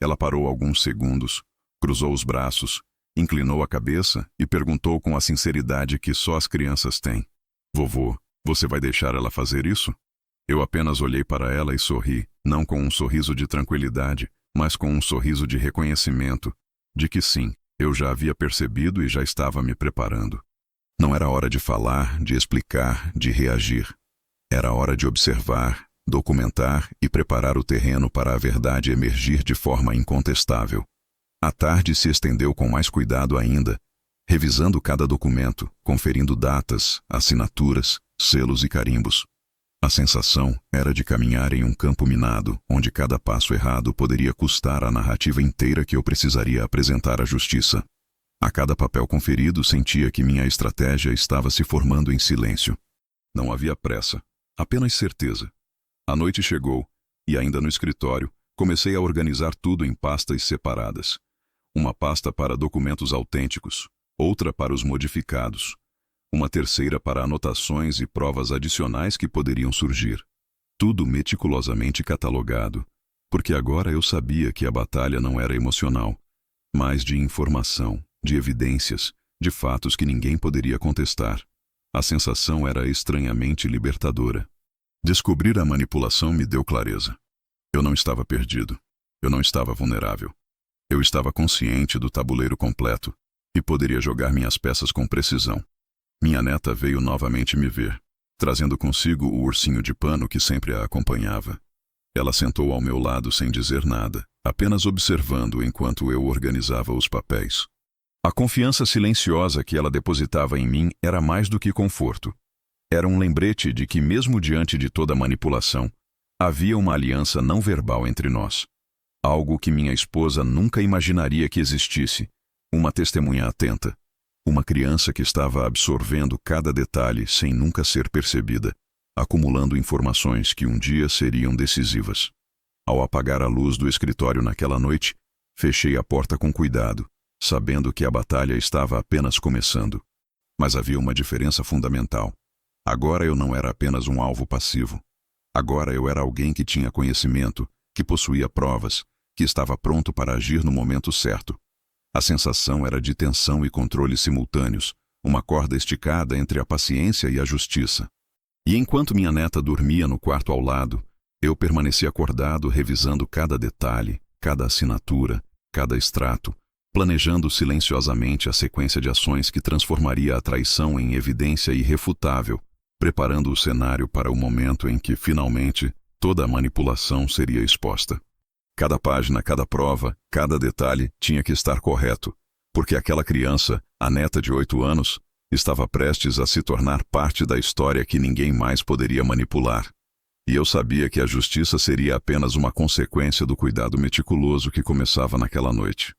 Ela parou alguns segundos, cruzou os braços, inclinou a cabeça e perguntou com a sinceridade que só as crianças têm: "Vovô, você vai deixar ela fazer isso?" Eu apenas olhei para ela e sorri, não com um sorriso de tranquilidade, mas com um sorriso de reconhecimento, de que sim, eu já havia percebido e já estava me preparando. Não era hora de falar, de explicar, de reagir. Era hora de observar, documentar e preparar o terreno para a verdade emergir de forma incontestável. A tarde se estendeu com mais cuidado ainda, revisando cada documento, conferindo datas, assinaturas, selos e carimbos. A sensação era de caminhar em um campo minado, onde cada passo errado poderia custar a narrativa inteira que eu precisaria apresentar à justiça. A cada papel conferido, sentia que minha estratégia estava se formando em silêncio. Não havia pressa, apenas certeza. A noite chegou, e ainda no escritório, comecei a organizar tudo em pastas separadas. Uma pasta para documentos autênticos, outra para os modificados, uma terceira para anotações e provas adicionais que poderiam surgir. Tudo meticulosamente catalogado, porque agora eu sabia que a batalha não era emocional, mas de informação, de evidências, de fatos que ninguém poderia contestar. A sensação era estranhamente libertadora. Descobrir a manipulação me deu clareza. Eu não estava perdido. Eu não estava vulnerável. Eu estava consciente do tabuleiro completo e poderia jogar minhas peças com precisão. Minha neta veio novamente me ver, trazendo consigo o ursinho de pano que sempre a acompanhava. Ela sentou ao meu lado sem dizer nada, apenas observando enquanto eu organizava os papéis. A confiança silenciosa que ela depositava em mim era mais do que conforto. Era um lembrete de que, mesmo diante de toda a manipulação, havia uma aliança não verbal entre nós. Algo que minha esposa nunca imaginaria que existisse. Uma testemunha atenta. Uma criança que estava absorvendo cada detalhe sem nunca ser percebida, acumulando informações que um dia seriam decisivas. Ao apagar a luz do escritório naquela noite, fechei a porta com cuidado, sabendo que a batalha estava apenas começando. Mas havia uma diferença fundamental. Agora eu não era apenas um alvo passivo. Agora eu era alguém que tinha conhecimento, que possuía provas, que estava pronto para agir no momento certo. A sensação era de tensão e controle simultâneos, uma corda esticada entre a paciência e a justiça. E enquanto minha neta dormia no quarto ao lado, eu permaneci acordado revisando cada detalhe, cada assinatura, cada extrato, planejando silenciosamente a sequência de ações que transformaria a traição em evidência irrefutável, preparando o cenário para o momento em que, finalmente, toda a manipulação seria exposta. Cada página, cada prova, cada detalhe tinha que estar correto, porque aquela criança, a neta de 8 anos, estava prestes a se tornar parte da história que ninguém mais poderia manipular. E eu sabia que a justiça seria apenas uma consequência do cuidado meticuloso que começava naquela noite.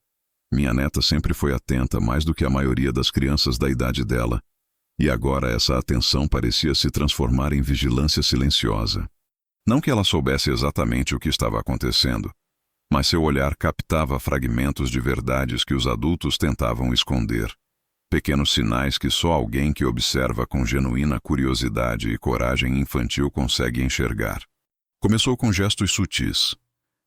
Minha neta sempre foi atenta mais do que a maioria das crianças da idade dela, e agora essa atenção parecia se transformar em vigilância silenciosa. Não que ela soubesse exatamente o que estava acontecendo, mas seu olhar captava fragmentos de verdades que os adultos tentavam esconder. Pequenos sinais que só alguém que observa com genuína curiosidade e coragem infantil consegue enxergar. Começou com gestos sutis.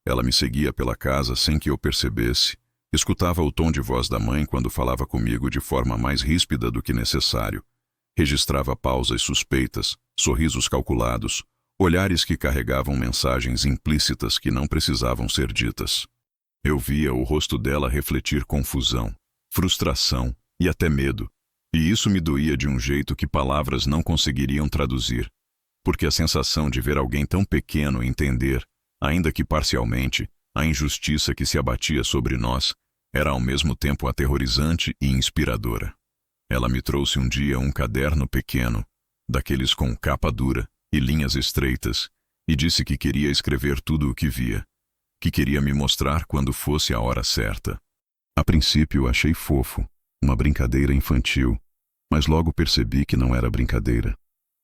Ela me seguia pela casa sem que eu percebesse, escutava o tom de voz da mãe quando falava comigo de forma mais ríspida do que necessário. Registrava pausas suspeitas, sorrisos calculados, olhares que carregavam mensagens implícitas que não precisavam ser ditas. Eu via o rosto dela refletir confusão, frustração e até medo, e isso me doía de um jeito que palavras não conseguiriam traduzir, porque a sensação de ver alguém tão pequeno entender, ainda que parcialmente, a injustiça que se abatia sobre nós, era ao mesmo tempo aterrorizante e inspiradora. Ela me trouxe um dia um caderno pequeno, daqueles com capa dura e linhas estreitas, e disse que queria escrever tudo o que via, que queria me mostrar quando fosse a hora certa. A princípio achei fofo, uma brincadeira infantil, mas logo percebi que não era brincadeira.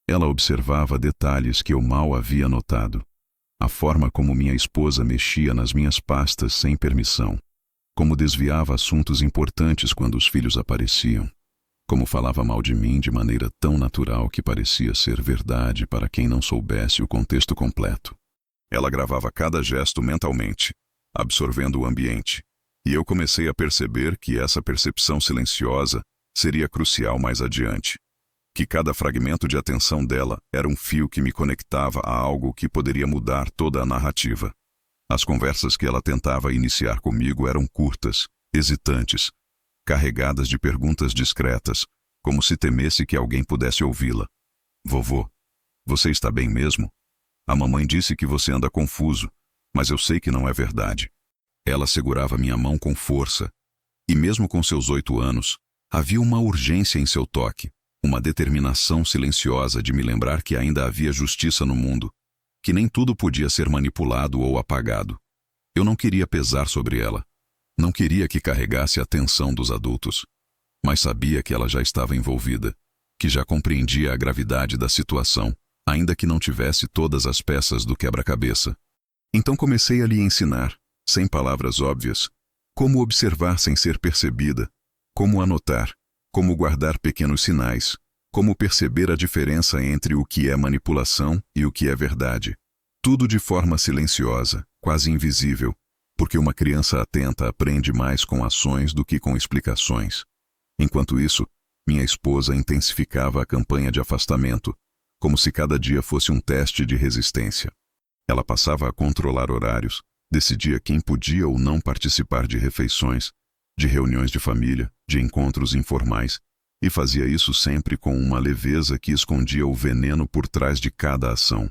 Ela observava detalhes que eu mal havia notado. A forma como minha esposa mexia nas minhas pastas sem permissão, como desviava assuntos importantes quando os filhos apareciam, como falava mal de mim de maneira tão natural que parecia ser verdade para quem não soubesse o contexto completo. Ela gravava cada gesto mentalmente, absorvendo o ambiente, e eu comecei a perceber que essa percepção silenciosa seria crucial mais adiante, que cada fragmento de atenção dela era um fio que me conectava a algo que poderia mudar toda a narrativa. As conversas que ela tentava iniciar comigo eram curtas, hesitantes, carregadas de perguntas discretas, como se temesse que alguém pudesse ouvi-la. Vovô, você está bem mesmo? A mamãe disse que você anda confuso, mas eu sei que não é verdade. Ela segurava minha mão com força, e mesmo com seus 8 anos, havia uma urgência em seu toque, uma determinação silenciosa de me lembrar que ainda havia justiça no mundo, que nem tudo podia ser manipulado ou apagado. Eu não queria pesar sobre ela. Não queria que carregasse a atenção dos adultos. Mas sabia que ela já estava envolvida, que já compreendia a gravidade da situação, ainda que não tivesse todas as peças do quebra-cabeça. Então comecei a lhe ensinar, sem palavras óbvias, como observar sem ser percebida, como anotar, como guardar pequenos sinais, como perceber a diferença entre o que é manipulação e o que é verdade. Tudo de forma silenciosa, quase invisível, porque uma criança atenta aprende mais com ações do que com explicações. Enquanto isso, minha esposa intensificava a campanha de afastamento, como se cada dia fosse um teste de resistência. Ela passava a controlar horários, decidia quem podia ou não participar de refeições, de reuniões de família, de encontros informais, e fazia isso sempre com uma leveza que escondia o veneno por trás de cada ação.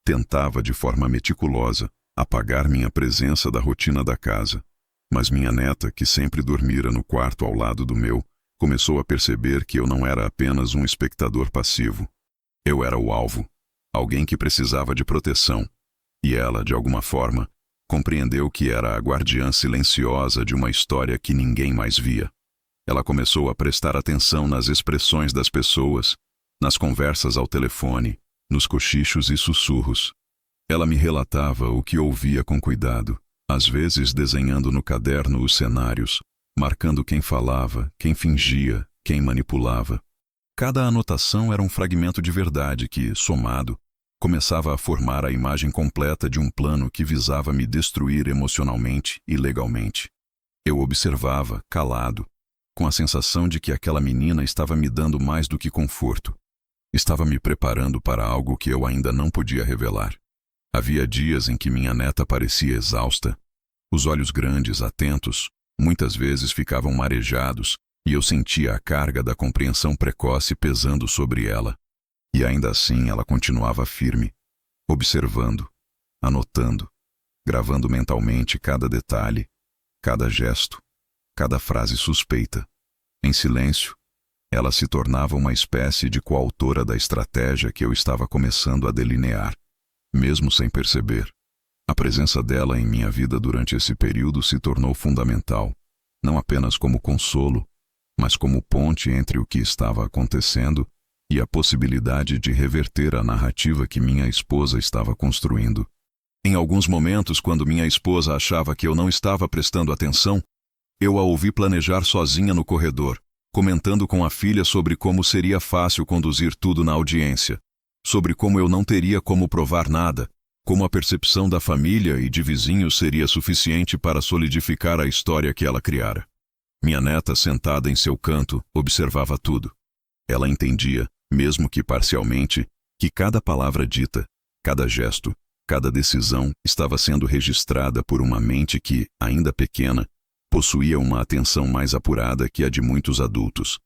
Tentava, de forma meticulosa, apagar minha presença da rotina da casa. Mas minha neta, que sempre dormira no quarto ao lado do meu, começou a perceber que eu não era apenas um espectador passivo. Eu era o alvo, alguém que precisava de proteção. E ela, de alguma forma, compreendeu que era a guardiã silenciosa de uma história que ninguém mais via. Ela começou a prestar atenção nas expressões das pessoas, nas conversas ao telefone, nos cochichos e sussurros. Ela me relatava o que ouvia com cuidado, às vezes desenhando no caderno os cenários, marcando quem falava, quem fingia, quem manipulava. Cada anotação era um fragmento de verdade que, somado, começava a formar a imagem completa de um plano que visava me destruir emocionalmente e legalmente. Eu observava, calado, com a sensação de que aquela menina estava me dando mais do que conforto. Estava me preparando para algo que eu ainda não podia revelar. Havia dias em que minha neta parecia exausta. Os olhos grandes, atentos, muitas vezes ficavam marejados, e eu sentia a carga da compreensão precoce pesando sobre ela. E ainda assim ela continuava firme, observando, anotando, gravando mentalmente cada detalhe, cada gesto, cada frase suspeita. Em silêncio, ela se tornava uma espécie de coautora da estratégia que eu estava começando a delinear, mesmo sem perceber. A presença dela em minha vida durante esse período se tornou fundamental, não apenas como consolo, mas como ponte entre o que estava acontecendo e a possibilidade de reverter a narrativa que minha esposa estava construindo. Em alguns momentos, quando minha esposa achava que eu não estava prestando atenção, eu a ouvi planejar sozinha no corredor, comentando com a filha sobre como seria fácil conduzir tudo na audiência, sobre como eu não teria como provar nada, como a percepção da família e de vizinhos seria suficiente para solidificar a história que ela criara. Minha neta, sentada em seu canto, observava tudo. Ela entendia, mesmo que parcialmente, que cada palavra dita, cada gesto, cada decisão estava sendo registrada por uma mente que, ainda pequena, possuía uma atenção mais apurada que a de muitos adultos.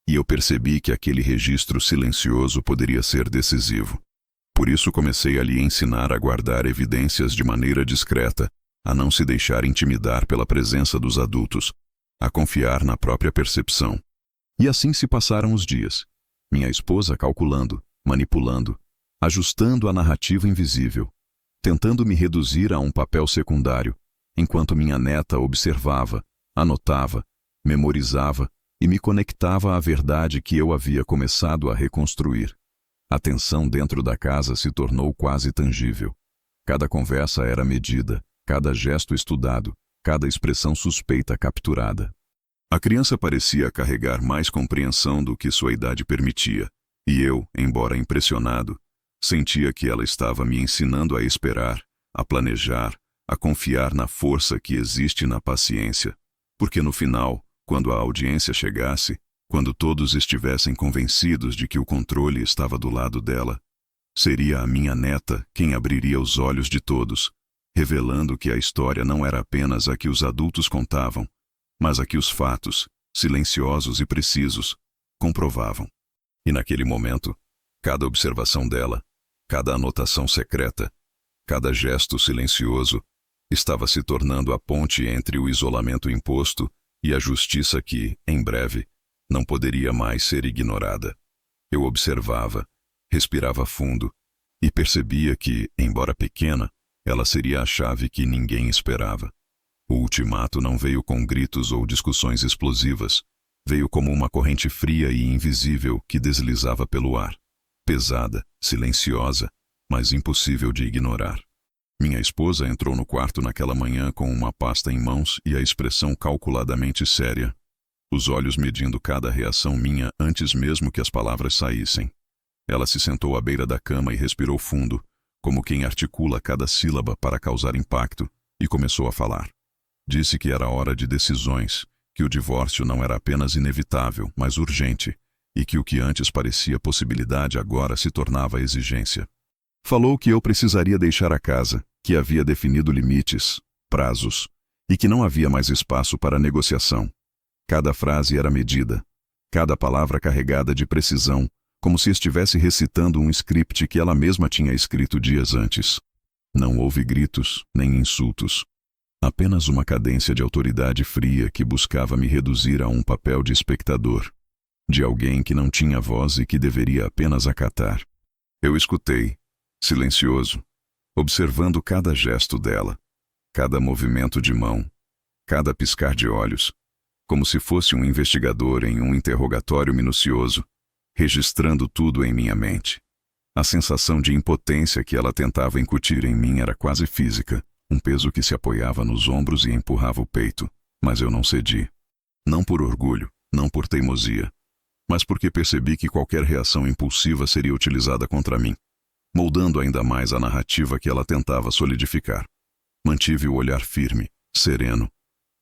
E eu percebi que aquele registro silencioso poderia ser decisivo. Por isso comecei a lhe ensinar a guardar evidências de maneira discreta, a não se deixar intimidar pela presença dos adultos, a confiar na própria percepção. E assim se passaram os dias. Minha esposa calculando, manipulando, ajustando a narrativa invisível, tentando me reduzir a um papel secundário, enquanto minha neta observava, anotava, memorizava e me conectava à verdade que eu havia começado a reconstruir. A tensão dentro da casa se tornou quase tangível. Cada conversa era medida, cada gesto estudado, cada expressão suspeita capturada. A criança parecia carregar mais compreensão do que sua idade permitia, e eu, embora impressionado, sentia que ela estava me ensinando a esperar, a planejar, a confiar na força que existe na paciência, porque no final, quando a audiência chegasse, quando todos estivessem convencidos de que o controle estava do lado dela, seria a minha neta quem abriria os olhos de todos, revelando que a história não era apenas a que os adultos contavam, mas a que os fatos, silenciosos e precisos, comprovavam. E naquele momento, cada observação dela, cada anotação secreta, cada gesto silencioso, estava se tornando a ponte entre o isolamento imposto e a justiça que, em breve, não poderia mais ser ignorada. Eu observava, respirava fundo e percebia que, embora pequena, ela seria a chave que ninguém esperava. O ultimato não veio com gritos ou discussões explosivas, veio como uma corrente fria e invisível que deslizava pelo ar, pesada, silenciosa, mas impossível de ignorar. Minha esposa entrou no quarto naquela manhã com uma pasta em mãos e a expressão calculadamente séria, os olhos medindo cada reação minha antes mesmo que as palavras saíssem. Ela se sentou à beira da cama e respirou fundo, como quem articula cada sílaba para causar impacto, e começou a falar. Disse que era hora de decisões, que o divórcio não era apenas inevitável, mas urgente, e que o que antes parecia possibilidade agora se tornava exigência. Falou que eu precisaria deixar a casa, que havia definido limites, prazos, e que não havia mais espaço para negociação. Cada frase era medida, cada palavra carregada de precisão, como se estivesse recitando um script que ela mesma tinha escrito dias antes. Não houve gritos, nem insultos. Apenas uma cadência de autoridade fria que buscava me reduzir a um papel de espectador, de alguém que não tinha voz e que deveria apenas acatar. Eu escutei, silencioso, observando cada gesto dela, cada movimento de mão, cada piscar de olhos, como se fosse um investigador em um interrogatório minucioso, registrando tudo em minha mente. A sensação de impotência que ela tentava incutir em mim era quase física, um peso que se apoiava nos ombros e empurrava o peito, mas eu não cedi. Não por orgulho, não por teimosia, mas porque percebi que qualquer reação impulsiva seria utilizada contra mim, moldando ainda mais a narrativa que ela tentava solidificar. Mantive o olhar firme, sereno,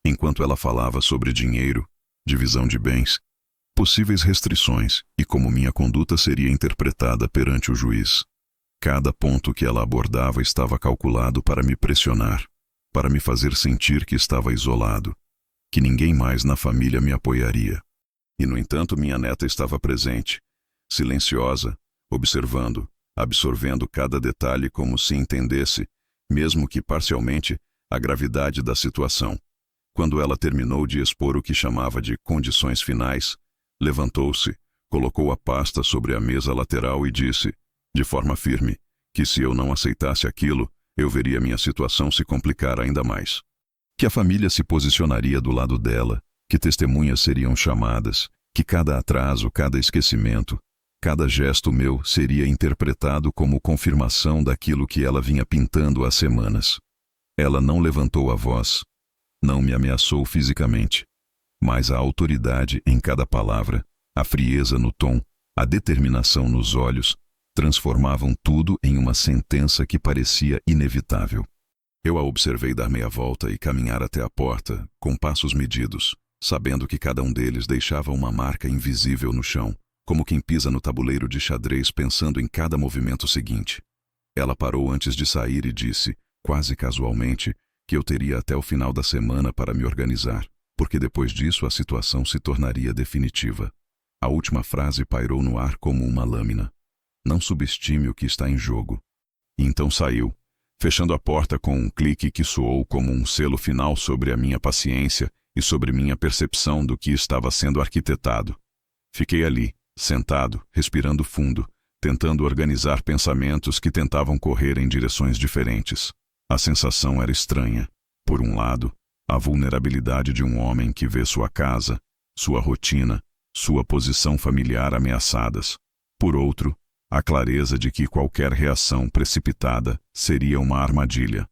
enquanto ela falava sobre dinheiro, divisão de bens, possíveis restrições e como minha conduta seria interpretada perante o juiz. Cada ponto que ela abordava estava calculado para me pressionar, para me fazer sentir que estava isolado, que ninguém mais na família me apoiaria. E, no entanto, minha neta estava presente, silenciosa, observando, absorvendo cada detalhe como se entendesse, mesmo que parcialmente, a gravidade da situação. Quando ela terminou de expor o que chamava de condições finais, levantou-se, colocou a pasta sobre a mesa lateral e disse, de forma firme, que se eu não aceitasse aquilo, eu veria minha situação se complicar ainda mais. Que a família se posicionaria do lado dela, que testemunhas seriam chamadas, que cada atraso, cada esquecimento, Cada gesto meu seria interpretado como confirmação daquilo que ela vinha pintando há semanas. Ela não levantou a voz, não me ameaçou fisicamente, mas a autoridade em cada palavra, a frieza no tom, a determinação nos olhos, transformavam tudo em uma sentença que parecia inevitável. Eu a observei dar meia volta e caminhar até a porta, com passos medidos, sabendo que cada um deles deixava uma marca invisível no chão, como quem pisa no tabuleiro de xadrez pensando em cada movimento seguinte. Ela parou antes de sair e disse, quase casualmente, que eu teria até o final da semana para me organizar, porque depois disso a situação se tornaria definitiva. A última frase pairou no ar como uma lâmina. Não subestime o que está em jogo. E então saiu, fechando a porta com um clique que soou como um selo final sobre a minha paciência e sobre minha percepção do que estava sendo arquitetado. Fiquei ali, sentado, respirando fundo, tentando organizar pensamentos que tentavam correr em direções diferentes. A sensação era estranha. Por um lado, a vulnerabilidade de um homem que vê sua casa, sua rotina, sua posição familiar ameaçadas. Por outro, a clareza de que qualquer reação precipitada seria uma armadilha.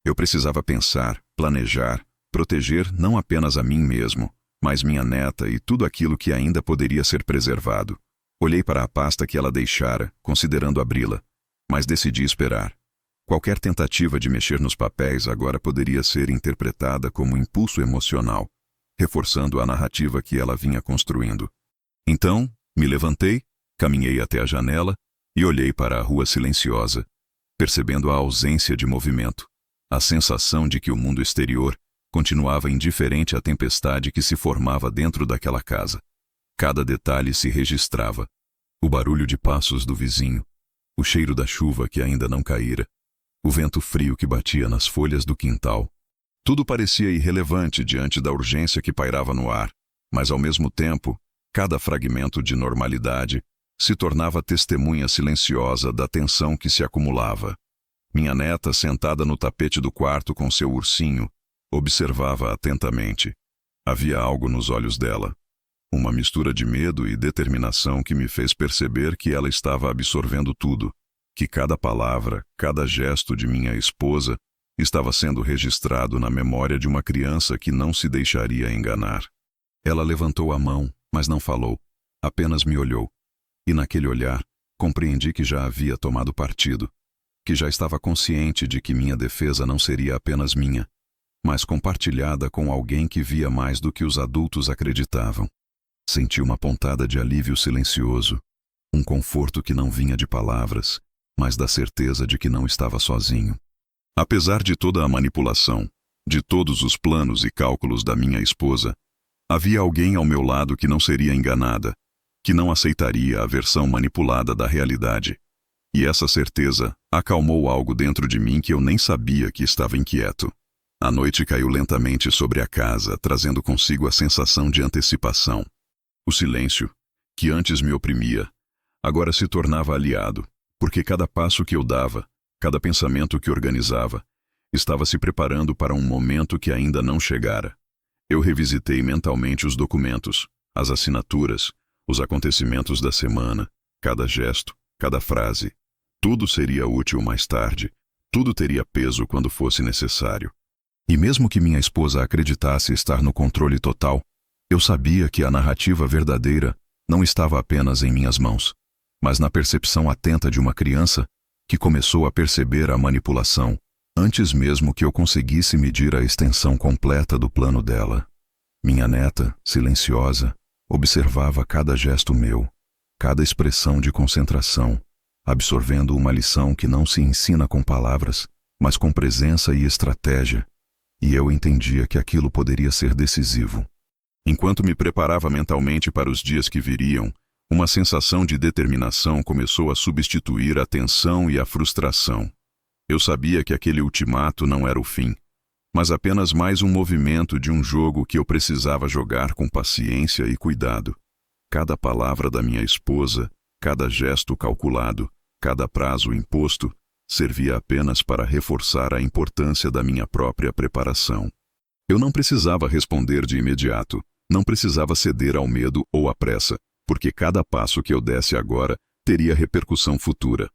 Eu precisava pensar, planejar, proteger não apenas a mim mesmo, mas minha neta e tudo aquilo que ainda poderia ser preservado. Olhei para a pasta que ela deixara, considerando abri-la, mas decidi esperar. Qualquer tentativa de mexer nos papéis agora poderia ser interpretada como impulso emocional, reforçando a narrativa que ela vinha construindo. Então, me levantei, caminhei até a janela e olhei para a rua silenciosa, percebendo a ausência de movimento, a sensação de que o mundo exterior continuava indiferente à tempestade que se formava dentro daquela casa. Cada detalhe se registrava. O barulho de passos do vizinho, o cheiro da chuva que ainda não caíra, o vento frio que batia nas folhas do quintal. Tudo parecia irrelevante diante da urgência que pairava no ar, mas ao mesmo tempo, cada fragmento de normalidade se tornava testemunha silenciosa da tensão que se acumulava. Minha neta, sentada no tapete do quarto com seu ursinho, observava atentamente. Havia algo nos olhos dela, uma mistura de medo e determinação que me fez perceber que ela estava absorvendo tudo, que cada palavra, cada gesto de minha esposa estava sendo registrado na memória de uma criança que não se deixaria enganar. Ela levantou a mão, mas não falou, apenas me olhou. E naquele olhar, compreendi que já havia tomado partido, que já estava consciente de que minha defesa não seria apenas minha, mas compartilhada com alguém que via mais do que os adultos acreditavam. Senti uma pontada de alívio silencioso, um conforto que não vinha de palavras, mas da certeza de que não estava sozinho. Apesar de toda a manipulação, de todos os planos e cálculos da minha esposa, havia alguém ao meu lado que não seria enganada, que não aceitaria a versão manipulada da realidade. E essa certeza acalmou algo dentro de mim que eu nem sabia que estava inquieto. A noite caiu lentamente sobre a casa, trazendo consigo a sensação de antecipação. O silêncio, que antes me oprimia, agora se tornava aliado, porque cada passo que eu dava, cada pensamento que organizava, estava se preparando para um momento que ainda não chegara. Eu revisitei mentalmente os documentos, as assinaturas, os acontecimentos da semana, cada gesto, cada frase. Tudo seria útil mais tarde, tudo teria peso quando fosse necessário. E mesmo que minha esposa acreditasse estar no controle total, eu sabia que a narrativa verdadeira não estava apenas em minhas mãos, mas na percepção atenta de uma criança que começou a perceber a manipulação antes mesmo que eu conseguisse medir a extensão completa do plano dela. Minha neta, silenciosa, observava cada gesto meu, cada expressão de concentração, absorvendo uma lição que não se ensina com palavras, mas com presença e estratégia, e eu entendia que aquilo poderia ser decisivo. Enquanto me preparava mentalmente para os dias que viriam, uma sensação de determinação começou a substituir a tensão e a frustração. Eu sabia que aquele ultimato não era o fim, mas apenas mais um movimento de um jogo que eu precisava jogar com paciência e cuidado. Cada palavra da minha esposa, cada gesto calculado, cada prazo imposto, servia apenas para reforçar a importância da minha própria preparação. Eu não precisava responder de imediato, não precisava ceder ao medo ou à pressa, porque cada passo que eu desse agora teria repercussão futura.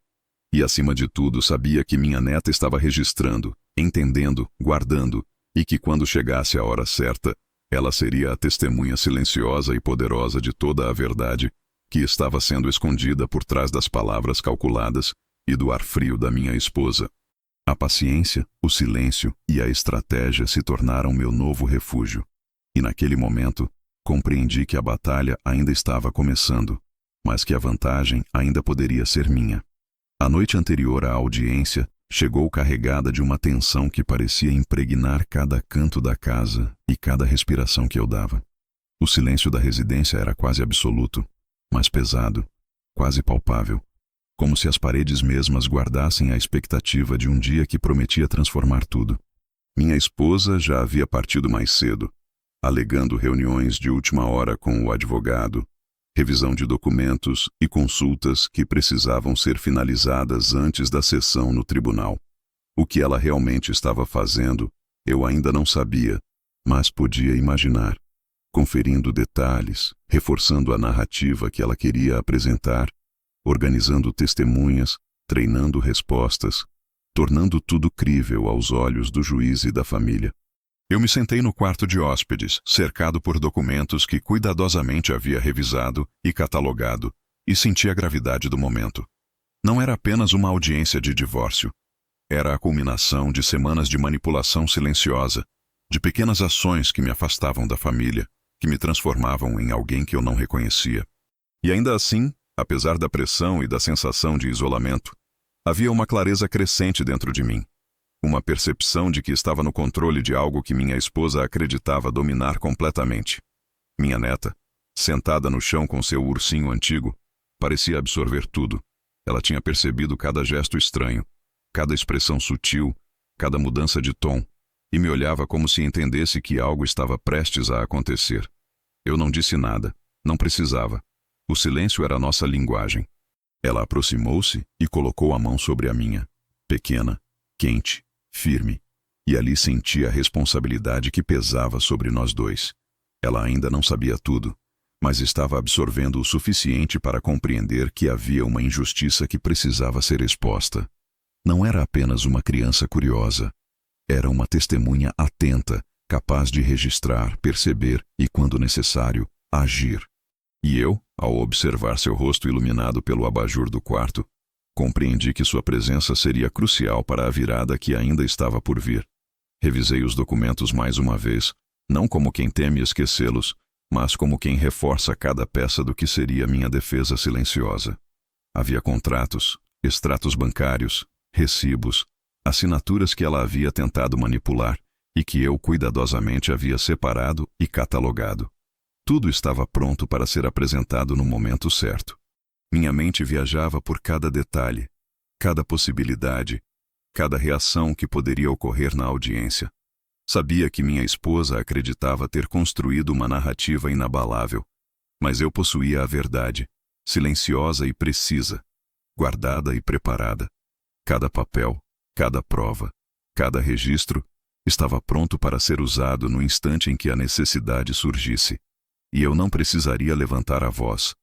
E acima de tudo sabia que minha neta estava registrando, entendendo, guardando, e que quando chegasse a hora certa, ela seria a testemunha silenciosa e poderosa de toda a verdade que estava sendo escondida por trás das palavras calculadas e do ar frio da minha esposa. A paciência, o silêncio e a estratégia se tornaram meu novo refúgio. E naquele momento, compreendi que a batalha ainda estava começando, mas que a vantagem ainda poderia ser minha. A noite anterior à audiência chegou carregada de uma tensão que parecia impregnar cada canto da casa e cada respiração que eu dava. O silêncio da residência era quase absoluto, mas pesado, quase palpável, como se as paredes mesmas guardassem a expectativa de um dia que prometia transformar tudo. Minha esposa já havia partido mais cedo, alegando reuniões de última hora com o advogado, revisão de documentos e consultas que precisavam ser finalizadas antes da sessão no tribunal. O que ela realmente estava fazendo, eu ainda não sabia, mas podia imaginar, conferindo detalhes, reforçando a narrativa que ela queria apresentar, organizando testemunhas, treinando respostas, tornando tudo crível aos olhos do juiz e da família. Eu me sentei no quarto de hóspedes, cercado por documentos que cuidadosamente havia revisado e catalogado, e senti a gravidade do momento. Não era apenas uma audiência de divórcio. Era a culminação de semanas de manipulação silenciosa, de pequenas ações que me afastavam da família, que me transformavam em alguém que eu não reconhecia. E ainda assim, apesar da pressão e da sensação de isolamento, havia uma clareza crescente dentro de mim. Uma percepção de que estava no controle de algo que minha esposa acreditava dominar completamente. Minha neta, sentada no chão com seu ursinho antigo, parecia absorver tudo. Ela tinha percebido cada gesto estranho, cada expressão sutil, cada mudança de tom, e me olhava como se entendesse que algo estava prestes a acontecer. Eu não disse nada, não precisava. O silêncio era nossa linguagem. Ela aproximou-se e colocou a mão sobre a minha, pequena, quente, firme, e ali senti a responsabilidade que pesava sobre nós dois. Ela ainda não sabia tudo, mas estava absorvendo o suficiente para compreender que havia uma injustiça que precisava ser exposta. Não era apenas uma criança curiosa, era uma testemunha atenta, capaz de registrar, perceber e, quando necessário, agir. E eu, ao observar seu rosto iluminado pelo abajur do quarto, compreendi que sua presença seria crucial para a virada que ainda estava por vir. Revisei os documentos mais uma vez, não como quem teme esquecê-los, mas como quem reforça cada peça do que seria minha defesa silenciosa. Havia contratos, extratos bancários, recibos, assinaturas que ela havia tentado manipular e que eu cuidadosamente havia separado e catalogado. Tudo estava pronto para ser apresentado no momento certo. Minha mente viajava por cada detalhe, cada possibilidade, cada reação que poderia ocorrer na audiência. Sabia que minha esposa acreditava ter construído uma narrativa inabalável, mas eu possuía a verdade, silenciosa e precisa, guardada e preparada. Cada papel, cada prova, cada registro estava pronto para ser usado no instante em que a necessidade surgisse. E eu não precisaria levantar a voz,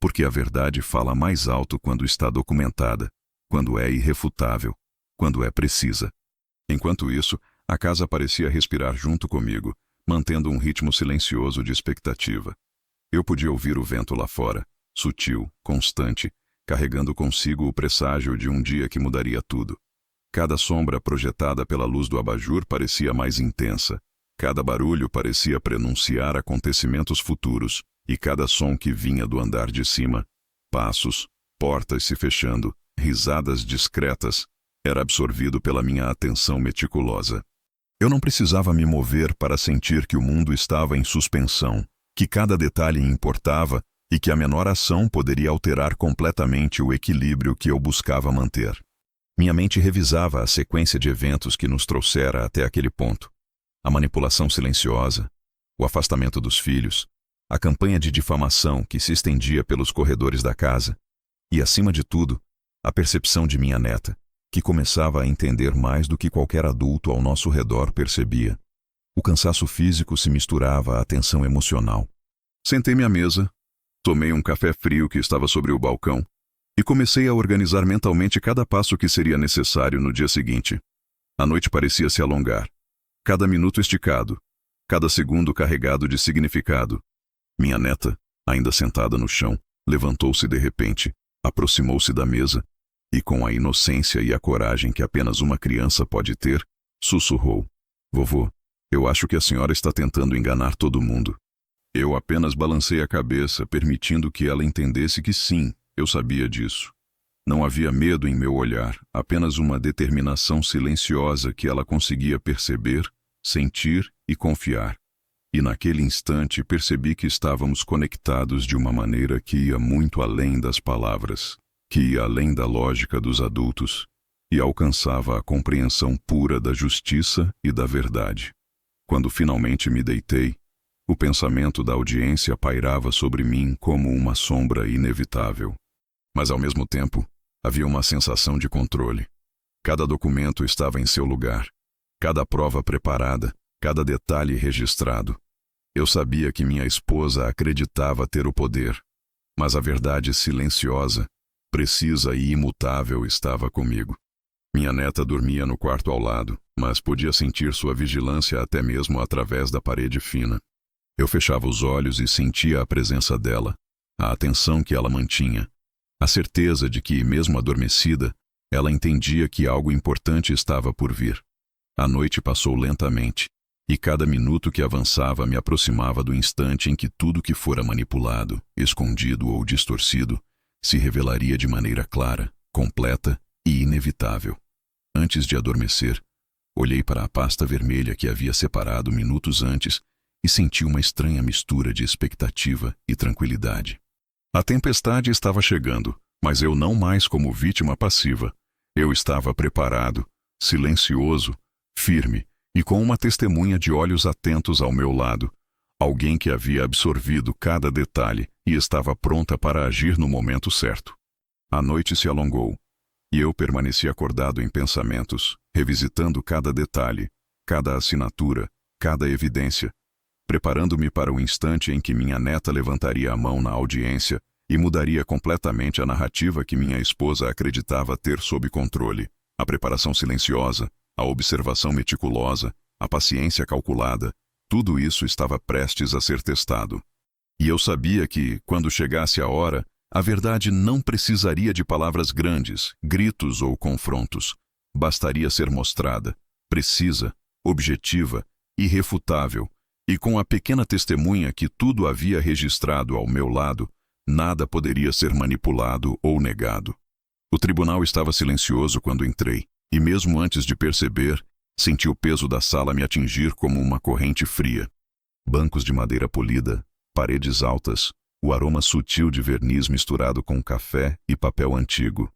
porque a verdade fala mais alto quando está documentada, quando é irrefutável, quando é precisa. Enquanto isso, a casa parecia respirar junto comigo, mantendo um ritmo silencioso de expectativa. Eu podia ouvir o vento lá fora, sutil, constante, carregando consigo o presságio de um dia que mudaria tudo. Cada sombra projetada pela luz do abajur parecia mais intensa. Cada barulho parecia prenunciar acontecimentos futuros, e cada som que vinha do andar de cima, passos, portas se fechando, risadas discretas, era absorvido pela minha atenção meticulosa. Eu não precisava me mover para sentir que o mundo estava em suspensão, que cada detalhe importava e que a menor ação poderia alterar completamente o equilíbrio que eu buscava manter. Minha mente revisava a sequência de eventos que nos trouxera até aquele ponto. A manipulação silenciosa, o afastamento dos filhos, a campanha de difamação que se estendia pelos corredores da casa e, acima de tudo, a percepção de minha neta, que começava a entender mais do que qualquer adulto ao nosso redor percebia. O cansaço físico se misturava à tensão emocional. Sentei-me à mesa, Tomei um café frio que estava sobre o balcão e comecei a organizar mentalmente cada passo que seria necessário no dia seguinte. A noite parecia se alongar, cada minuto esticado, cada segundo carregado de significado. Minha neta, ainda sentada no chão, levantou-se de repente, aproximou-se da mesa e, com a inocência e a coragem que apenas uma criança pode ter, sussurrou: "Vovô, eu acho que a senhora está tentando enganar todo mundo." Eu apenas balancei a cabeça, permitindo que ela entendesse que sim, eu sabia disso. Não havia medo em meu olhar, apenas uma determinação silenciosa que ela conseguia perceber, sentir e confiar. E naquele instante percebi que estávamos conectados de uma maneira que ia muito além das palavras, que ia além da lógica dos adultos e alcançava a compreensão pura da justiça e da verdade. Quando finalmente me deitei, o pensamento da audiência pairava sobre mim como uma sombra inevitável. Mas ao mesmo tempo, havia uma sensação de controle. Cada documento estava em seu lugar, cada prova preparada, cada detalhe registrado. Eu sabia que minha esposa acreditava ter o poder, mas a verdade silenciosa, precisa e imutável estava comigo. Minha neta dormia no quarto ao lado, mas podia sentir sua vigilância até mesmo através da parede fina. Eu fechava os olhos e sentia a presença dela, a atenção que ela mantinha, a certeza de que, mesmo adormecida, ela entendia que algo importante estava por vir. A noite passou lentamente, e cada minuto que avançava me aproximava do instante em que tudo que fora manipulado, escondido ou distorcido, se revelaria de maneira clara, completa e inevitável. Antes de adormecer, olhei para a pasta vermelha que havia separado minutos antes e senti uma estranha mistura de expectativa e tranquilidade. A tempestade estava chegando, mas eu não mais como vítima passiva. Eu estava preparado, silencioso, firme e com uma testemunha de olhos atentos ao meu lado, alguém que havia absorvido cada detalhe e estava pronta para agir no momento certo. A noite se alongou, e eu permaneci acordado em pensamentos, revisitando cada detalhe, cada assinatura, cada evidência, preparando-me para o instante em que minha neta levantaria a mão na audiência e mudaria completamente a narrativa que minha esposa acreditava ter sob controle. A preparação silenciosa, a observação meticulosa, a paciência calculada, tudo isso estava prestes a ser testado. E eu sabia que, quando chegasse a hora, a verdade não precisaria de palavras grandes, gritos ou confrontos. Bastaria ser mostrada, precisa, objetiva, irrefutável, e com a pequena testemunha que tudo havia registrado ao meu lado, nada poderia ser manipulado ou negado. O tribunal estava silencioso quando entrei, e mesmo antes de perceber, senti o peso da sala me atingir como uma corrente fria. Bancos de madeira polida, paredes altas, o aroma sutil de verniz misturado com café e papel antigo.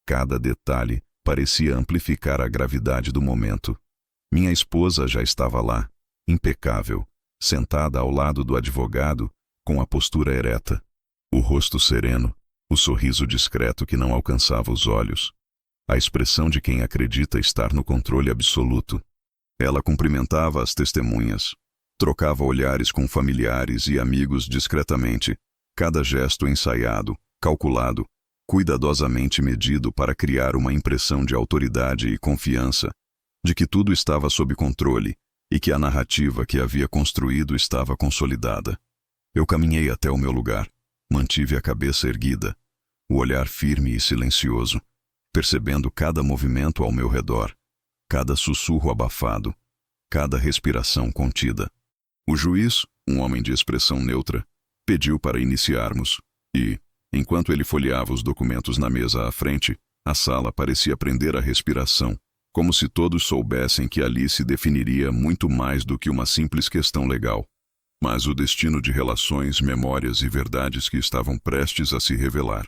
Cada detalhe parecia amplificar a gravidade do momento. Minha esposa já estava lá, impecável, sentada ao lado do advogado, com a postura ereta, o rosto sereno, o sorriso discreto que não alcançava os olhos, a expressão de quem acredita estar no controle absoluto. Ela cumprimentava as testemunhas, trocava olhares com familiares e amigos discretamente, cada gesto ensaiado, calculado, cuidadosamente medido para criar uma impressão de autoridade e confiança, de que tudo estava sob controle e que a narrativa que havia construído estava consolidada. Eu caminhei até o meu lugar, mantive a cabeça erguida, o olhar firme e silencioso, percebendo cada movimento ao meu redor, cada sussurro abafado, cada respiração contida. O juiz, um homem de expressão neutra, pediu para iniciarmos, e, enquanto ele folheava os documentos na mesa à frente, a sala parecia prender a respiração, como se todos soubessem que ali se definiria muito mais do que uma simples questão legal, mas o destino de relações, memórias e verdades que estavam prestes a se revelar.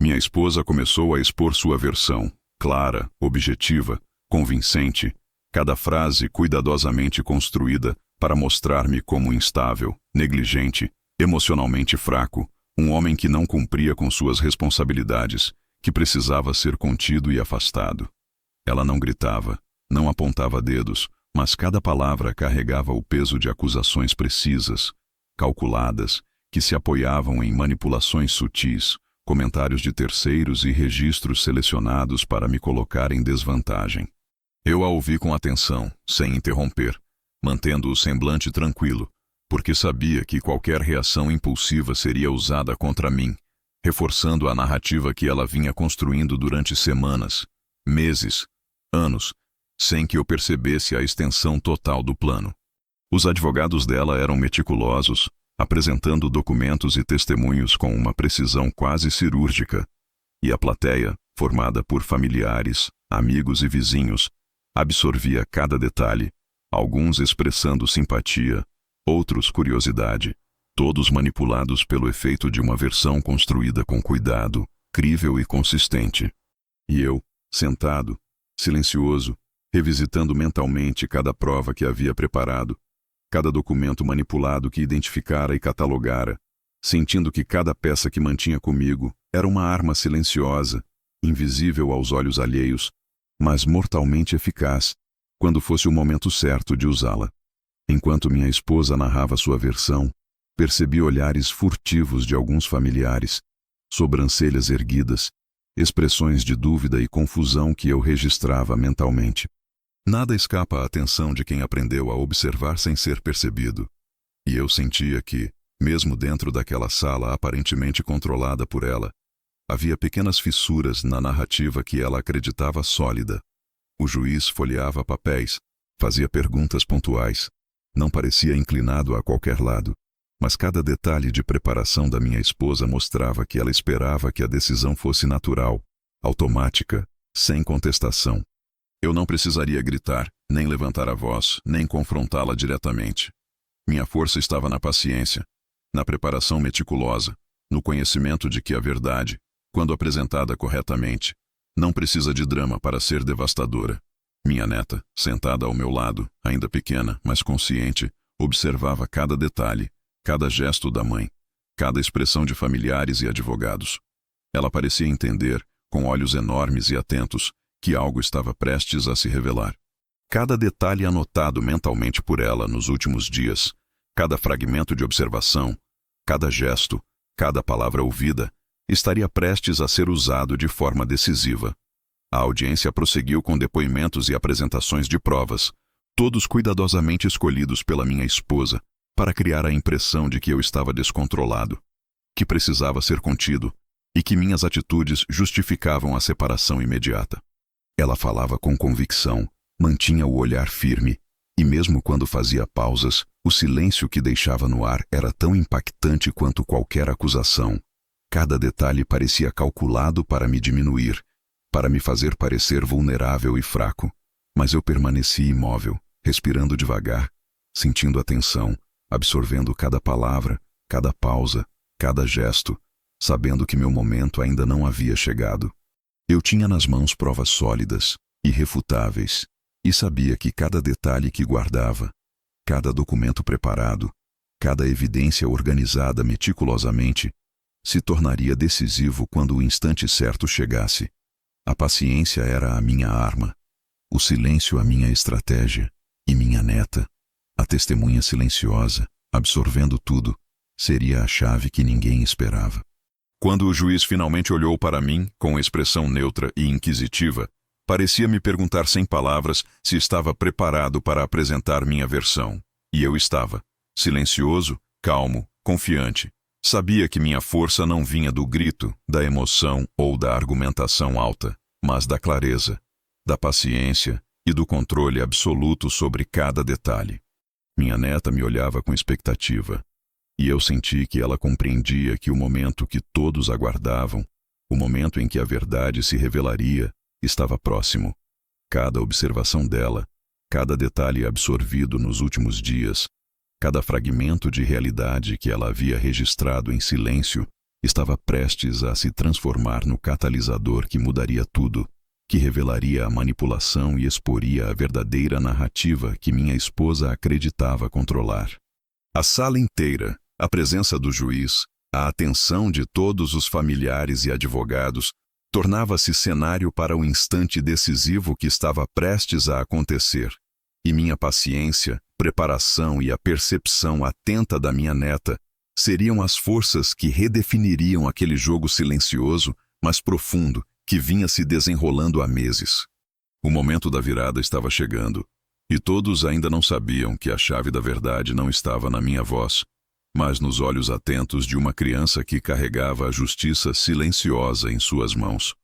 Minha esposa começou a expor sua versão, clara, objetiva, convincente, cada frase cuidadosamente construída para mostrar-me como instável, negligente, emocionalmente fraco, um homem que não cumpria com suas responsabilidades, que precisava ser contido e afastado. Ela não gritava, não apontava dedos, mas cada palavra carregava o peso de acusações precisas, calculadas, que se apoiavam em manipulações sutis, comentários de terceiros e registros selecionados para me colocar em desvantagem. Eu a ouvi com atenção, sem interromper, mantendo o semblante tranquilo, porque sabia que qualquer reação impulsiva seria usada contra mim, reforçando a narrativa que ela vinha construindo durante semanas, meses, anos, sem que eu percebesse a extensão total do plano. Os advogados dela eram meticulosos, apresentando documentos e testemunhos com uma precisão quase cirúrgica, e a plateia, formada por familiares, amigos e vizinhos, absorvia cada detalhe, alguns expressando simpatia, outros curiosidade, todos manipulados pelo efeito de uma versão construída com cuidado, crível e consistente. E eu, sentado, silencioso, revisitando mentalmente cada prova que havia preparado, cada documento manipulado que identificara e catalogara, sentindo que cada peça que mantinha comigo era uma arma silenciosa, invisível aos olhos alheios, mas mortalmente eficaz, quando fosse o momento certo de usá-la. Enquanto minha esposa narrava sua versão, percebi olhares furtivos de alguns familiares, sobrancelhas erguidas, expressões de dúvida e confusão que eu registrava mentalmente. Nada escapa à atenção de quem aprendeu a observar sem ser percebido. E eu sentia que, mesmo dentro daquela sala aparentemente controlada por ela, havia pequenas fissuras na narrativa que ela acreditava sólida. O juiz folheava papéis, fazia perguntas pontuais, não parecia inclinado a qualquer lado, mas cada detalhe de preparação da minha esposa mostrava que ela esperava que a decisão fosse natural, automática, sem contestação. Eu não precisaria gritar, nem levantar a voz, nem confrontá-la diretamente. Minha força estava na paciência, na preparação meticulosa, no conhecimento de que a verdade, quando apresentada corretamente, não precisa de drama para ser devastadora. Minha neta, sentada ao meu lado, ainda pequena, mas consciente, observava cada detalhe, cada gesto da mãe, cada expressão de familiares e advogados. Ela parecia entender, com olhos enormes e atentos, que algo estava prestes a se revelar. Cada detalhe anotado mentalmente por ela nos últimos dias, cada fragmento de observação, cada gesto, cada palavra ouvida, estaria prestes a ser usado de forma decisiva. A audiência prosseguiu com depoimentos e apresentações de provas, todos cuidadosamente escolhidos pela minha esposa, para criar a impressão de que eu estava descontrolado, que precisava ser contido e que minhas atitudes justificavam a separação imediata. Ela falava com convicção, mantinha o olhar firme, e mesmo quando fazia pausas, o silêncio que deixava no ar era tão impactante quanto qualquer acusação. Cada detalhe parecia calculado para me diminuir, para me fazer parecer vulnerável e fraco. Mas eu permaneci imóvel, respirando devagar, sentindo a tensão, absorvendo cada palavra, cada pausa, cada gesto, sabendo que meu momento ainda não havia chegado. Eu tinha nas mãos provas sólidas, irrefutáveis, e sabia que cada detalhe que guardava, cada documento preparado, cada evidência organizada meticulosamente, se tornaria decisivo quando o instante certo chegasse. A paciência era a minha arma, o silêncio a minha estratégia, e minha neta, a testemunha silenciosa, absorvendo tudo, seria a chave que ninguém esperava. Quando o juiz finalmente olhou para mim, com expressão neutra e inquisitiva, parecia me perguntar sem palavras se estava preparado para apresentar minha versão. E eu estava, silencioso, calmo, confiante. Sabia que minha força não vinha do grito, da emoção ou da argumentação alta, mas da clareza, da paciência e do controle absoluto sobre cada detalhe. Minha neta me olhava com expectativa, e eu senti que ela compreendia que o momento que todos aguardavam, o momento em que a verdade se revelaria, estava próximo. Cada observação dela, cada detalhe absorvido nos últimos dias, cada fragmento de realidade que ela havia registrado em silêncio, estava prestes a se transformar no catalisador que mudaria tudo, que revelaria a manipulação e exporia a verdadeira narrativa que minha esposa acreditava controlar. A sala inteira, a presença do juiz, a atenção de todos os familiares e advogados, tornava-se cenário para o instante decisivo que estava prestes a acontecer. E minha paciência, preparação e a percepção atenta da minha neta Seriam as forças que redefiniriam aquele jogo silencioso, mas profundo, que vinha se desenrolando há meses. O momento da virada estava chegando, e todos ainda não sabiam que a chave da verdade não estava na minha voz, mas nos olhos atentos de uma criança que carregava a justiça silenciosa em suas mãos.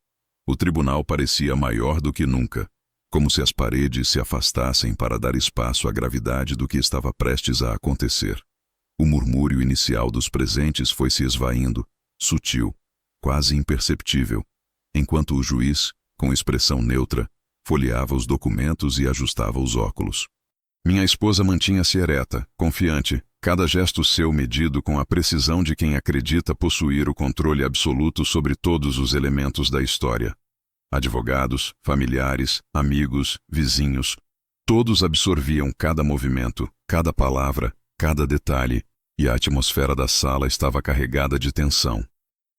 O tribunal parecia maior do que nunca, como se as paredes se afastassem para dar espaço à gravidade do que estava prestes a acontecer. O murmúrio inicial dos presentes foi se esvaindo, sutil, quase imperceptível, enquanto o juiz, com expressão neutra, folheava os documentos e ajustava os óculos. Minha esposa mantinha-se ereta, confiante, cada gesto seu medido com a precisão de quem acredita possuir o controle absoluto sobre todos os elementos da história. Advogados, familiares, amigos, vizinhos, todos absorviam cada movimento, cada palavra, cada detalhe, e a atmosfera da sala estava carregada de tensão.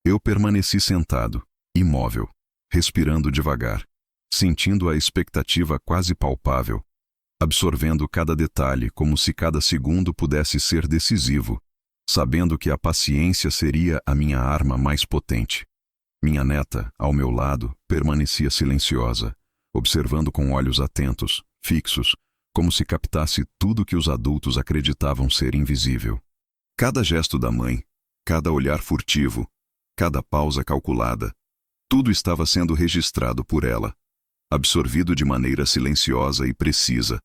Eu permaneci sentado, imóvel, respirando devagar, sentindo a expectativa quase palpável, absorvendo cada detalhe como se cada segundo pudesse ser decisivo, sabendo que a paciência seria a minha arma mais potente. Minha neta, ao meu lado, permanecia silenciosa, observando com olhos atentos, fixos, como se captasse tudo que os adultos acreditavam ser invisível. Cada gesto da mãe, cada olhar furtivo, cada pausa calculada, tudo estava sendo registrado por ela, absorvido de maneira silenciosa e precisa.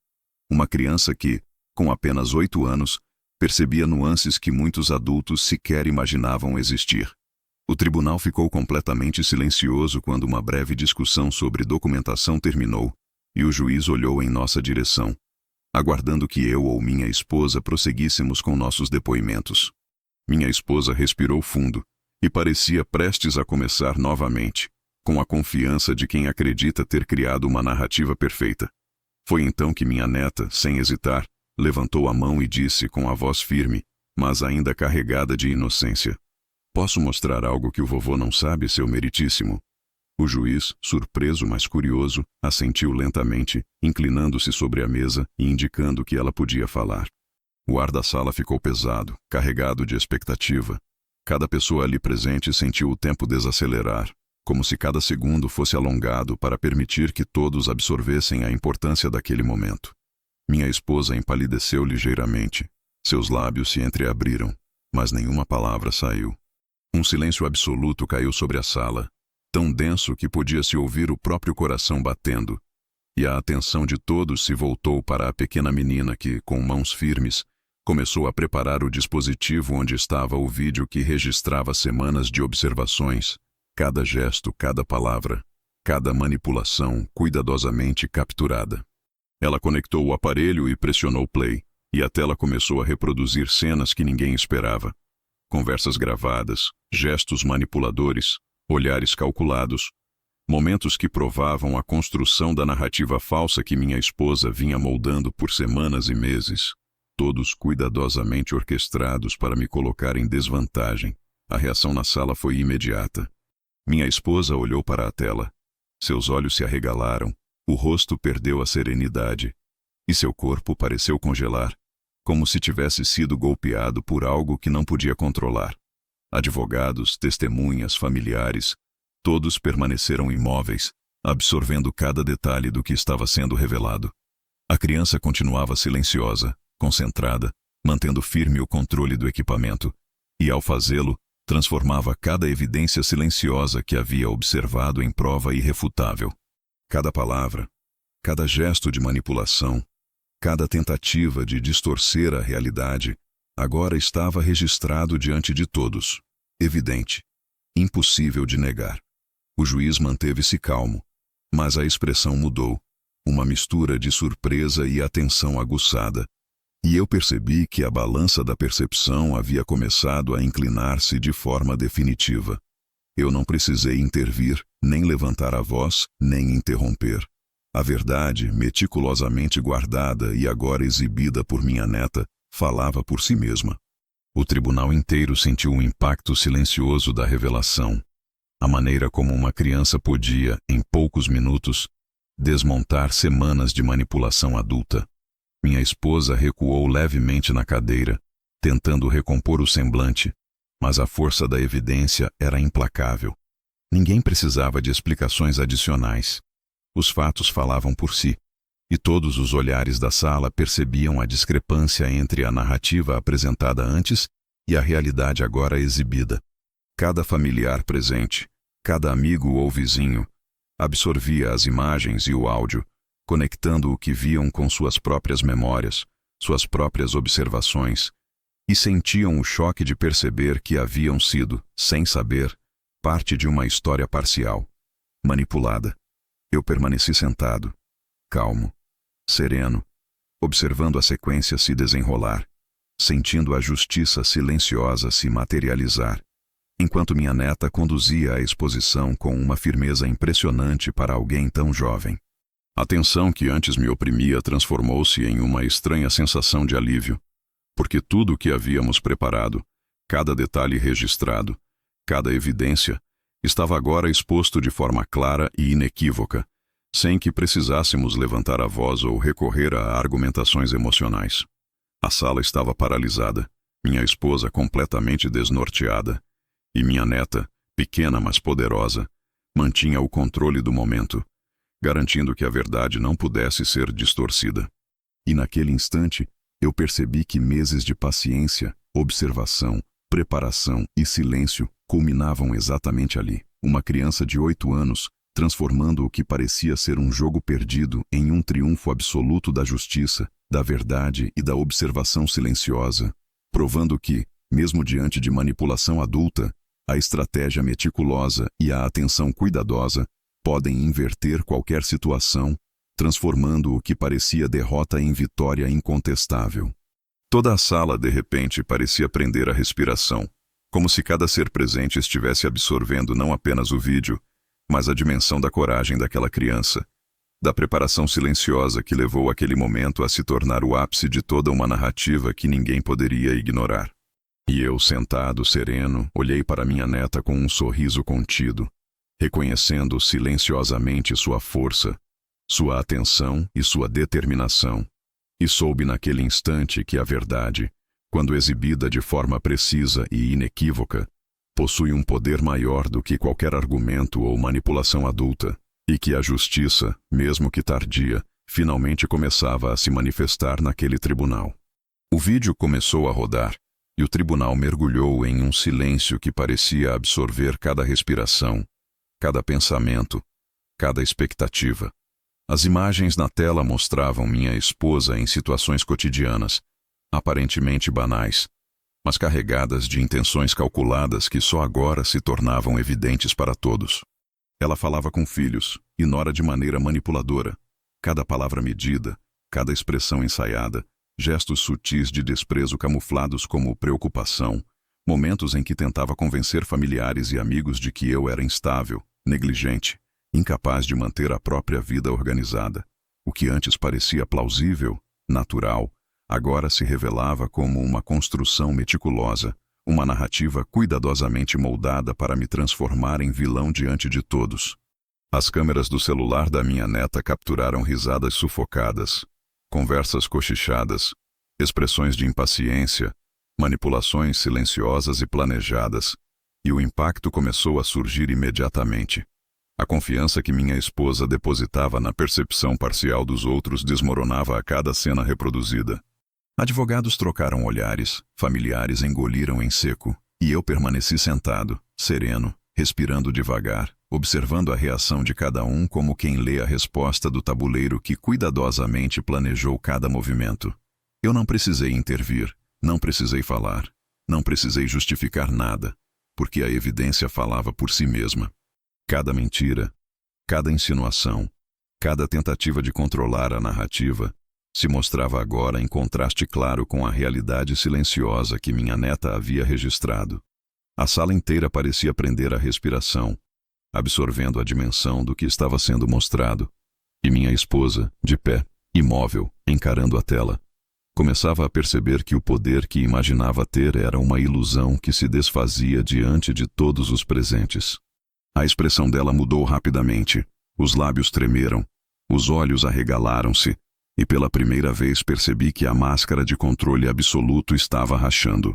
Uma criança que, com apenas 8 anos, percebia nuances que muitos adultos sequer imaginavam existir. O tribunal ficou completamente silencioso quando uma breve discussão sobre documentação terminou, e o juiz olhou em nossa direção, aguardando que eu ou minha esposa prosseguíssemos com nossos depoimentos. Minha esposa respirou fundo e parecia prestes a começar novamente, com a confiança de quem acredita ter criado uma narrativa perfeita. Foi então que minha neta, sem hesitar, levantou a mão e disse com a voz firme, mas ainda carregada de inocência: "Posso mostrar algo que o vovô não sabe, seu meritíssimo?" O juiz, surpreso mas curioso, assentiu lentamente, inclinando-se sobre a mesa e indicando que ela podia falar. O ar da sala ficou pesado, carregado de expectativa. Cada pessoa ali presente sentiu o tempo desacelerar, como se cada segundo fosse alongado para permitir que todos absorvessem a importância daquele momento. Minha esposa empalideceu ligeiramente. Seus lábios se entreabriram, mas nenhuma palavra saiu. Um silêncio absoluto caiu sobre a sala, tão denso que podia-se ouvir o próprio coração batendo, e a atenção de todos se voltou para a pequena menina que, com mãos firmes, começou a preparar o dispositivo onde estava o vídeo que registrava semanas de observações, cada gesto, cada palavra, cada manipulação cuidadosamente capturada. Ela conectou o aparelho e pressionou play, e a tela começou a reproduzir cenas que ninguém esperava. Conversas gravadas, gestos manipuladores, olhares calculados, momentos que provavam a construção da narrativa falsa que minha esposa vinha moldando por semanas e meses, todos cuidadosamente orquestrados para me colocar em desvantagem. A reação na sala foi imediata. Minha esposa olhou para a tela. Seus olhos se arregalaram, o rosto perdeu a serenidade, e seu corpo pareceu congelar, como se tivesse sido golpeado por algo que não podia controlar. Advogados, testemunhas, familiares, todos permaneceram imóveis, absorvendo cada detalhe do que estava sendo revelado. A criança continuava silenciosa, concentrada, mantendo firme o controle do equipamento, e ao fazê-lo, transformava cada evidência silenciosa que havia observado em prova irrefutável. Cada palavra, cada gesto de manipulação, cada tentativa de distorcer a realidade, agora estava registrado diante de todos, evidente, impossível de negar. O juiz manteve-se calmo, mas a expressão mudou, uma mistura de surpresa e atenção aguçada, e eu percebi que a balança da percepção havia começado a inclinar-se de forma definitiva. Eu não precisei intervir, nem levantar a voz, nem interromper. A verdade, meticulosamente guardada e agora exibida por minha neta, falava por si mesma. O tribunal inteiro sentiu o impacto silencioso da revelação. A maneira como uma criança podia, em poucos minutos, desmontar semanas de manipulação adulta. Minha esposa recuou levemente na cadeira, tentando recompor o semblante, mas a força da evidência era implacável. Ninguém precisava de explicações adicionais. Os fatos falavam por si, e todos os olhares da sala percebiam a discrepância entre a narrativa apresentada antes e a realidade agora exibida. Cada familiar presente, cada amigo ou vizinho, absorvia as imagens e o áudio, conectando o que viam com suas próprias memórias, suas próprias observações, e sentiam o choque de perceber que haviam sido, sem saber, parte de uma história parcial, manipulada. Eu permaneci sentado, calmo, sereno, observando a sequência se desenrolar, sentindo a justiça silenciosa se materializar, enquanto minha neta conduzia a exposição com uma firmeza impressionante para alguém tão jovem. A tensão que antes me oprimia transformou-se em uma estranha sensação de alívio, porque tudo o que havíamos preparado, cada detalhe registrado, cada evidência, estava agora exposto de forma clara e inequívoca, sem que precisássemos levantar a voz ou recorrer a argumentações emocionais. A sala estava paralisada, minha esposa completamente desnorteada, e minha neta, pequena mas poderosa, mantinha o controle do momento, garantindo que a verdade não pudesse ser distorcida. E naquele instante, eu percebi que meses de paciência, observação, preparação e silêncio culminavam exatamente ali. Uma criança de 8 anos, transformando o que parecia ser um jogo perdido em um triunfo absoluto da justiça, da verdade e da observação silenciosa, provando que, mesmo diante de manipulação adulta, a estratégia meticulosa e a atenção cuidadosa podem inverter qualquer situação, transformando o que parecia derrota em vitória incontestável. Toda a sala, de repente, parecia prender a respiração, como se cada ser presente estivesse absorvendo não apenas o vídeo, mas a dimensão da coragem daquela criança, da preparação silenciosa que levou aquele momento a se tornar o ápice de toda uma narrativa que ninguém poderia ignorar. E eu, sentado, sereno, olhei para minha neta com um sorriso contido, reconhecendo silenciosamente sua força, sua atenção e sua determinação, e soube naquele instante que a verdade, quando exibida de forma precisa e inequívoca, possui um poder maior do que qualquer argumento ou manipulação adulta, e que a justiça, mesmo que tardia, finalmente começava a se manifestar naquele tribunal. O vídeo começou a rodar, e o tribunal mergulhou em um silêncio que parecia absorver cada respiração, cada pensamento, cada expectativa. As imagens na tela mostravam minha esposa em situações cotidianas, aparentemente banais, mas carregadas de intenções calculadas que só agora se tornavam evidentes para todos. Ela falava com filhos, e nora de maneira manipuladora, cada palavra medida, cada expressão ensaiada, gestos sutis de desprezo camuflados como preocupação, momentos em que tentava convencer familiares e amigos de que eu era instável, negligente, incapaz de manter a própria vida organizada. O que antes parecia plausível, natural, agora se revelava como uma construção meticulosa, uma narrativa cuidadosamente moldada para me transformar em vilão diante de todos. As câmeras do celular da minha neta capturaram risadas sufocadas, conversas cochichadas, expressões de impaciência, manipulações silenciosas e planejadas, e o impacto começou a surgir imediatamente. A confiança que minha esposa depositava na percepção parcial dos outros desmoronava a cada cena reproduzida. Advogados trocaram olhares, familiares engoliram em seco, e eu permaneci sentado, sereno, respirando devagar, observando a reação de cada um como quem lê a resposta do tabuleiro que cuidadosamente planejou cada movimento. Eu não precisei intervir, não precisei falar, não precisei justificar nada, porque a evidência falava por si mesma. Cada mentira, cada insinuação, cada tentativa de controlar a narrativa, se mostrava agora em contraste claro com a realidade silenciosa que minha neta havia registrado. A sala inteira parecia prender a respiração, absorvendo a dimensão do que estava sendo mostrado, e minha esposa, de pé, imóvel, encarando a tela, começava a perceber que o poder que imaginava ter era uma ilusão que se desfazia diante de todos os presentes. A expressão dela mudou rapidamente, os lábios tremeram, os olhos arregalaram-se, e pela primeira vez percebi que a máscara de controle absoluto estava rachando.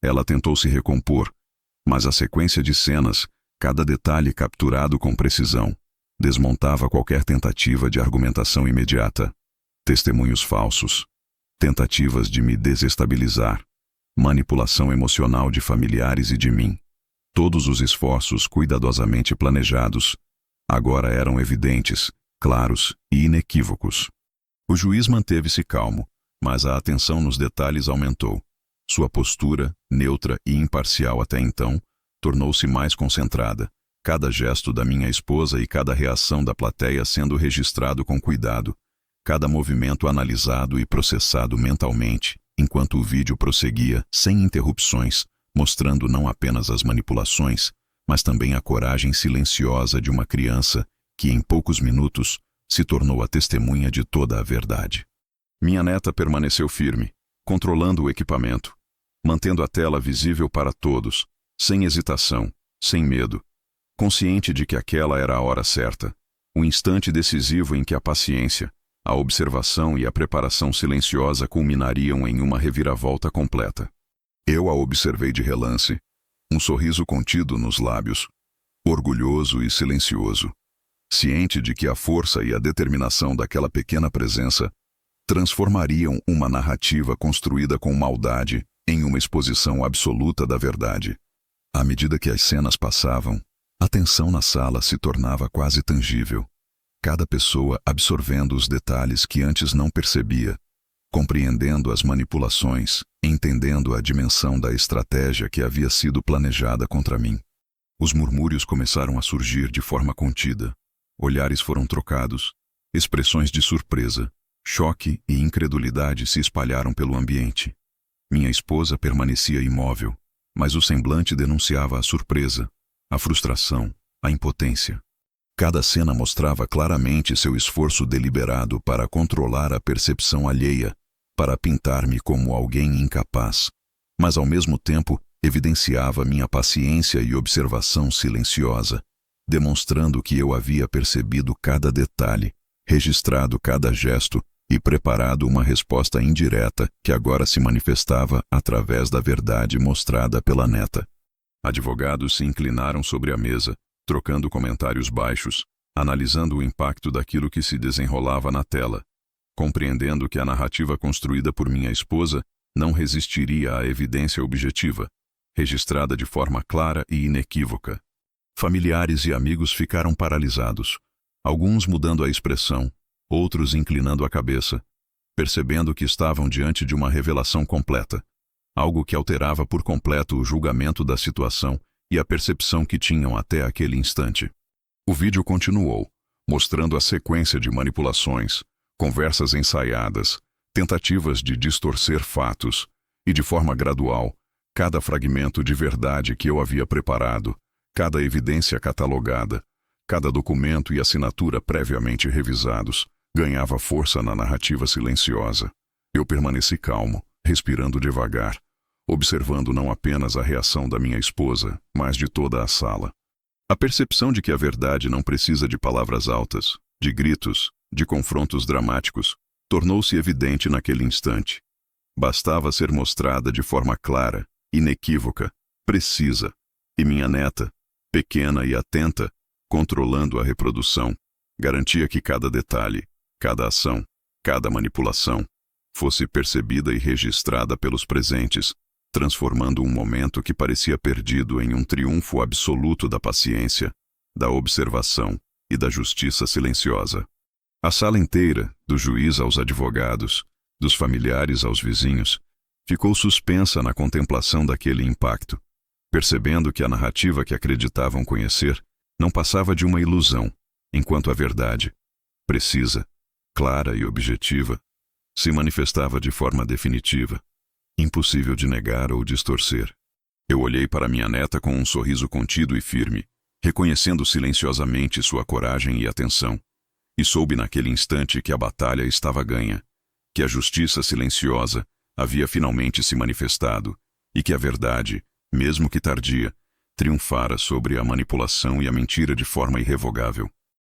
Ela tentou se recompor, mas a sequência de cenas, cada detalhe capturado com precisão, desmontava qualquer tentativa de argumentação imediata. Testemunhos falsos, tentativas de me desestabilizar, manipulação emocional de familiares e de mim. Todos os esforços cuidadosamente planejados agora eram evidentes, claros e inequívocos. O juiz manteve-se calmo, mas a atenção nos detalhes aumentou. Sua postura, neutra e imparcial até então, tornou-se mais concentrada, cada gesto da minha esposa e cada reação da plateia sendo registrado com cuidado, cada movimento analisado e processado mentalmente, enquanto o vídeo prosseguia sem interrupções, mostrando não apenas as manipulações, mas também a coragem silenciosa de uma criança que, em poucos minutos, se tornou a testemunha de toda a verdade. Minha neta permaneceu firme, controlando o equipamento, mantendo a tela visível para todos, sem hesitação, sem medo, consciente de que aquela era a hora certa, o instante decisivo em que a paciência, a observação e a preparação silenciosa culminariam em uma reviravolta completa. Eu a observei de relance, um sorriso contido nos lábios, orgulhoso e silencioso, ciente de que a força e a determinação daquela pequena presença transformariam uma narrativa construída com maldade em uma exposição absoluta da verdade. À medida que as cenas passavam, a tensão na sala se tornava quase tangível, cada pessoa absorvendo os detalhes que antes não percebia, compreendendo as manipulações, entendendo a dimensão da estratégia que havia sido planejada contra mim. Os murmúrios começaram a surgir de forma contida. Olhares foram trocados, expressões de surpresa, choque e incredulidade se espalharam pelo ambiente. Minha esposa permanecia imóvel, mas o semblante denunciava a surpresa, a frustração, a impotência. Cada cena mostrava claramente seu esforço deliberado para controlar a percepção alheia, para pintar-me como alguém incapaz, mas ao mesmo tempo evidenciava minha paciência e observação silenciosa, demonstrando que eu havia percebido cada detalhe, registrado cada gesto e preparado uma resposta indireta que agora se manifestava através da verdade mostrada pela neta. Advogados se inclinaram sobre a mesa, trocando comentários baixos, analisando o impacto daquilo que se desenrolava na tela, compreendendo que a narrativa construída por minha esposa não resistiria à evidência objetiva, registrada de forma clara e inequívoca. Familiares e amigos ficaram paralisados, alguns mudando a expressão, outros inclinando a cabeça, percebendo que estavam diante de uma revelação completa, algo que alterava por completo o julgamento da situação e a percepção que tinham até aquele instante. O vídeo continuou, mostrando a sequência de manipulações, conversas ensaiadas, tentativas de distorcer fatos, e de forma gradual, cada fragmento de verdade que eu havia preparado, cada evidência catalogada, cada documento e assinatura previamente revisados, ganhava força na narrativa silenciosa. Eu permaneci calmo, respirando devagar, observando não apenas a reação da minha esposa, mas de toda a sala. A percepção de que a verdade não precisa de palavras altas, de gritos, de confrontos dramáticos, tornou-se evidente naquele instante. Bastava ser mostrada de forma clara, inequívoca, precisa, e minha neta, pequena e atenta, controlando a reprodução, garantia que cada detalhe, cada ação, cada manipulação, fosse percebida e registrada pelos presentes, transformando um momento que parecia perdido em um triunfo absoluto da paciência, da observação e da justiça silenciosa. A sala inteira, do juiz aos advogados, dos familiares aos vizinhos, ficou suspensa na contemplação daquele impacto, percebendo que a narrativa que acreditavam conhecer não passava de uma ilusão, enquanto a verdade, precisa, clara e objetiva, se manifestava de forma definitiva, impossível de negar ou distorcer. Eu olhei para minha neta com um sorriso contido e firme, reconhecendo silenciosamente sua coragem e atenção, e soube naquele instante que a batalha estava ganha, que a justiça silenciosa havia finalmente se manifestado e que a verdade, mesmo que tardia, triunfara sobre a manipulação e a mentira de forma irrevogável.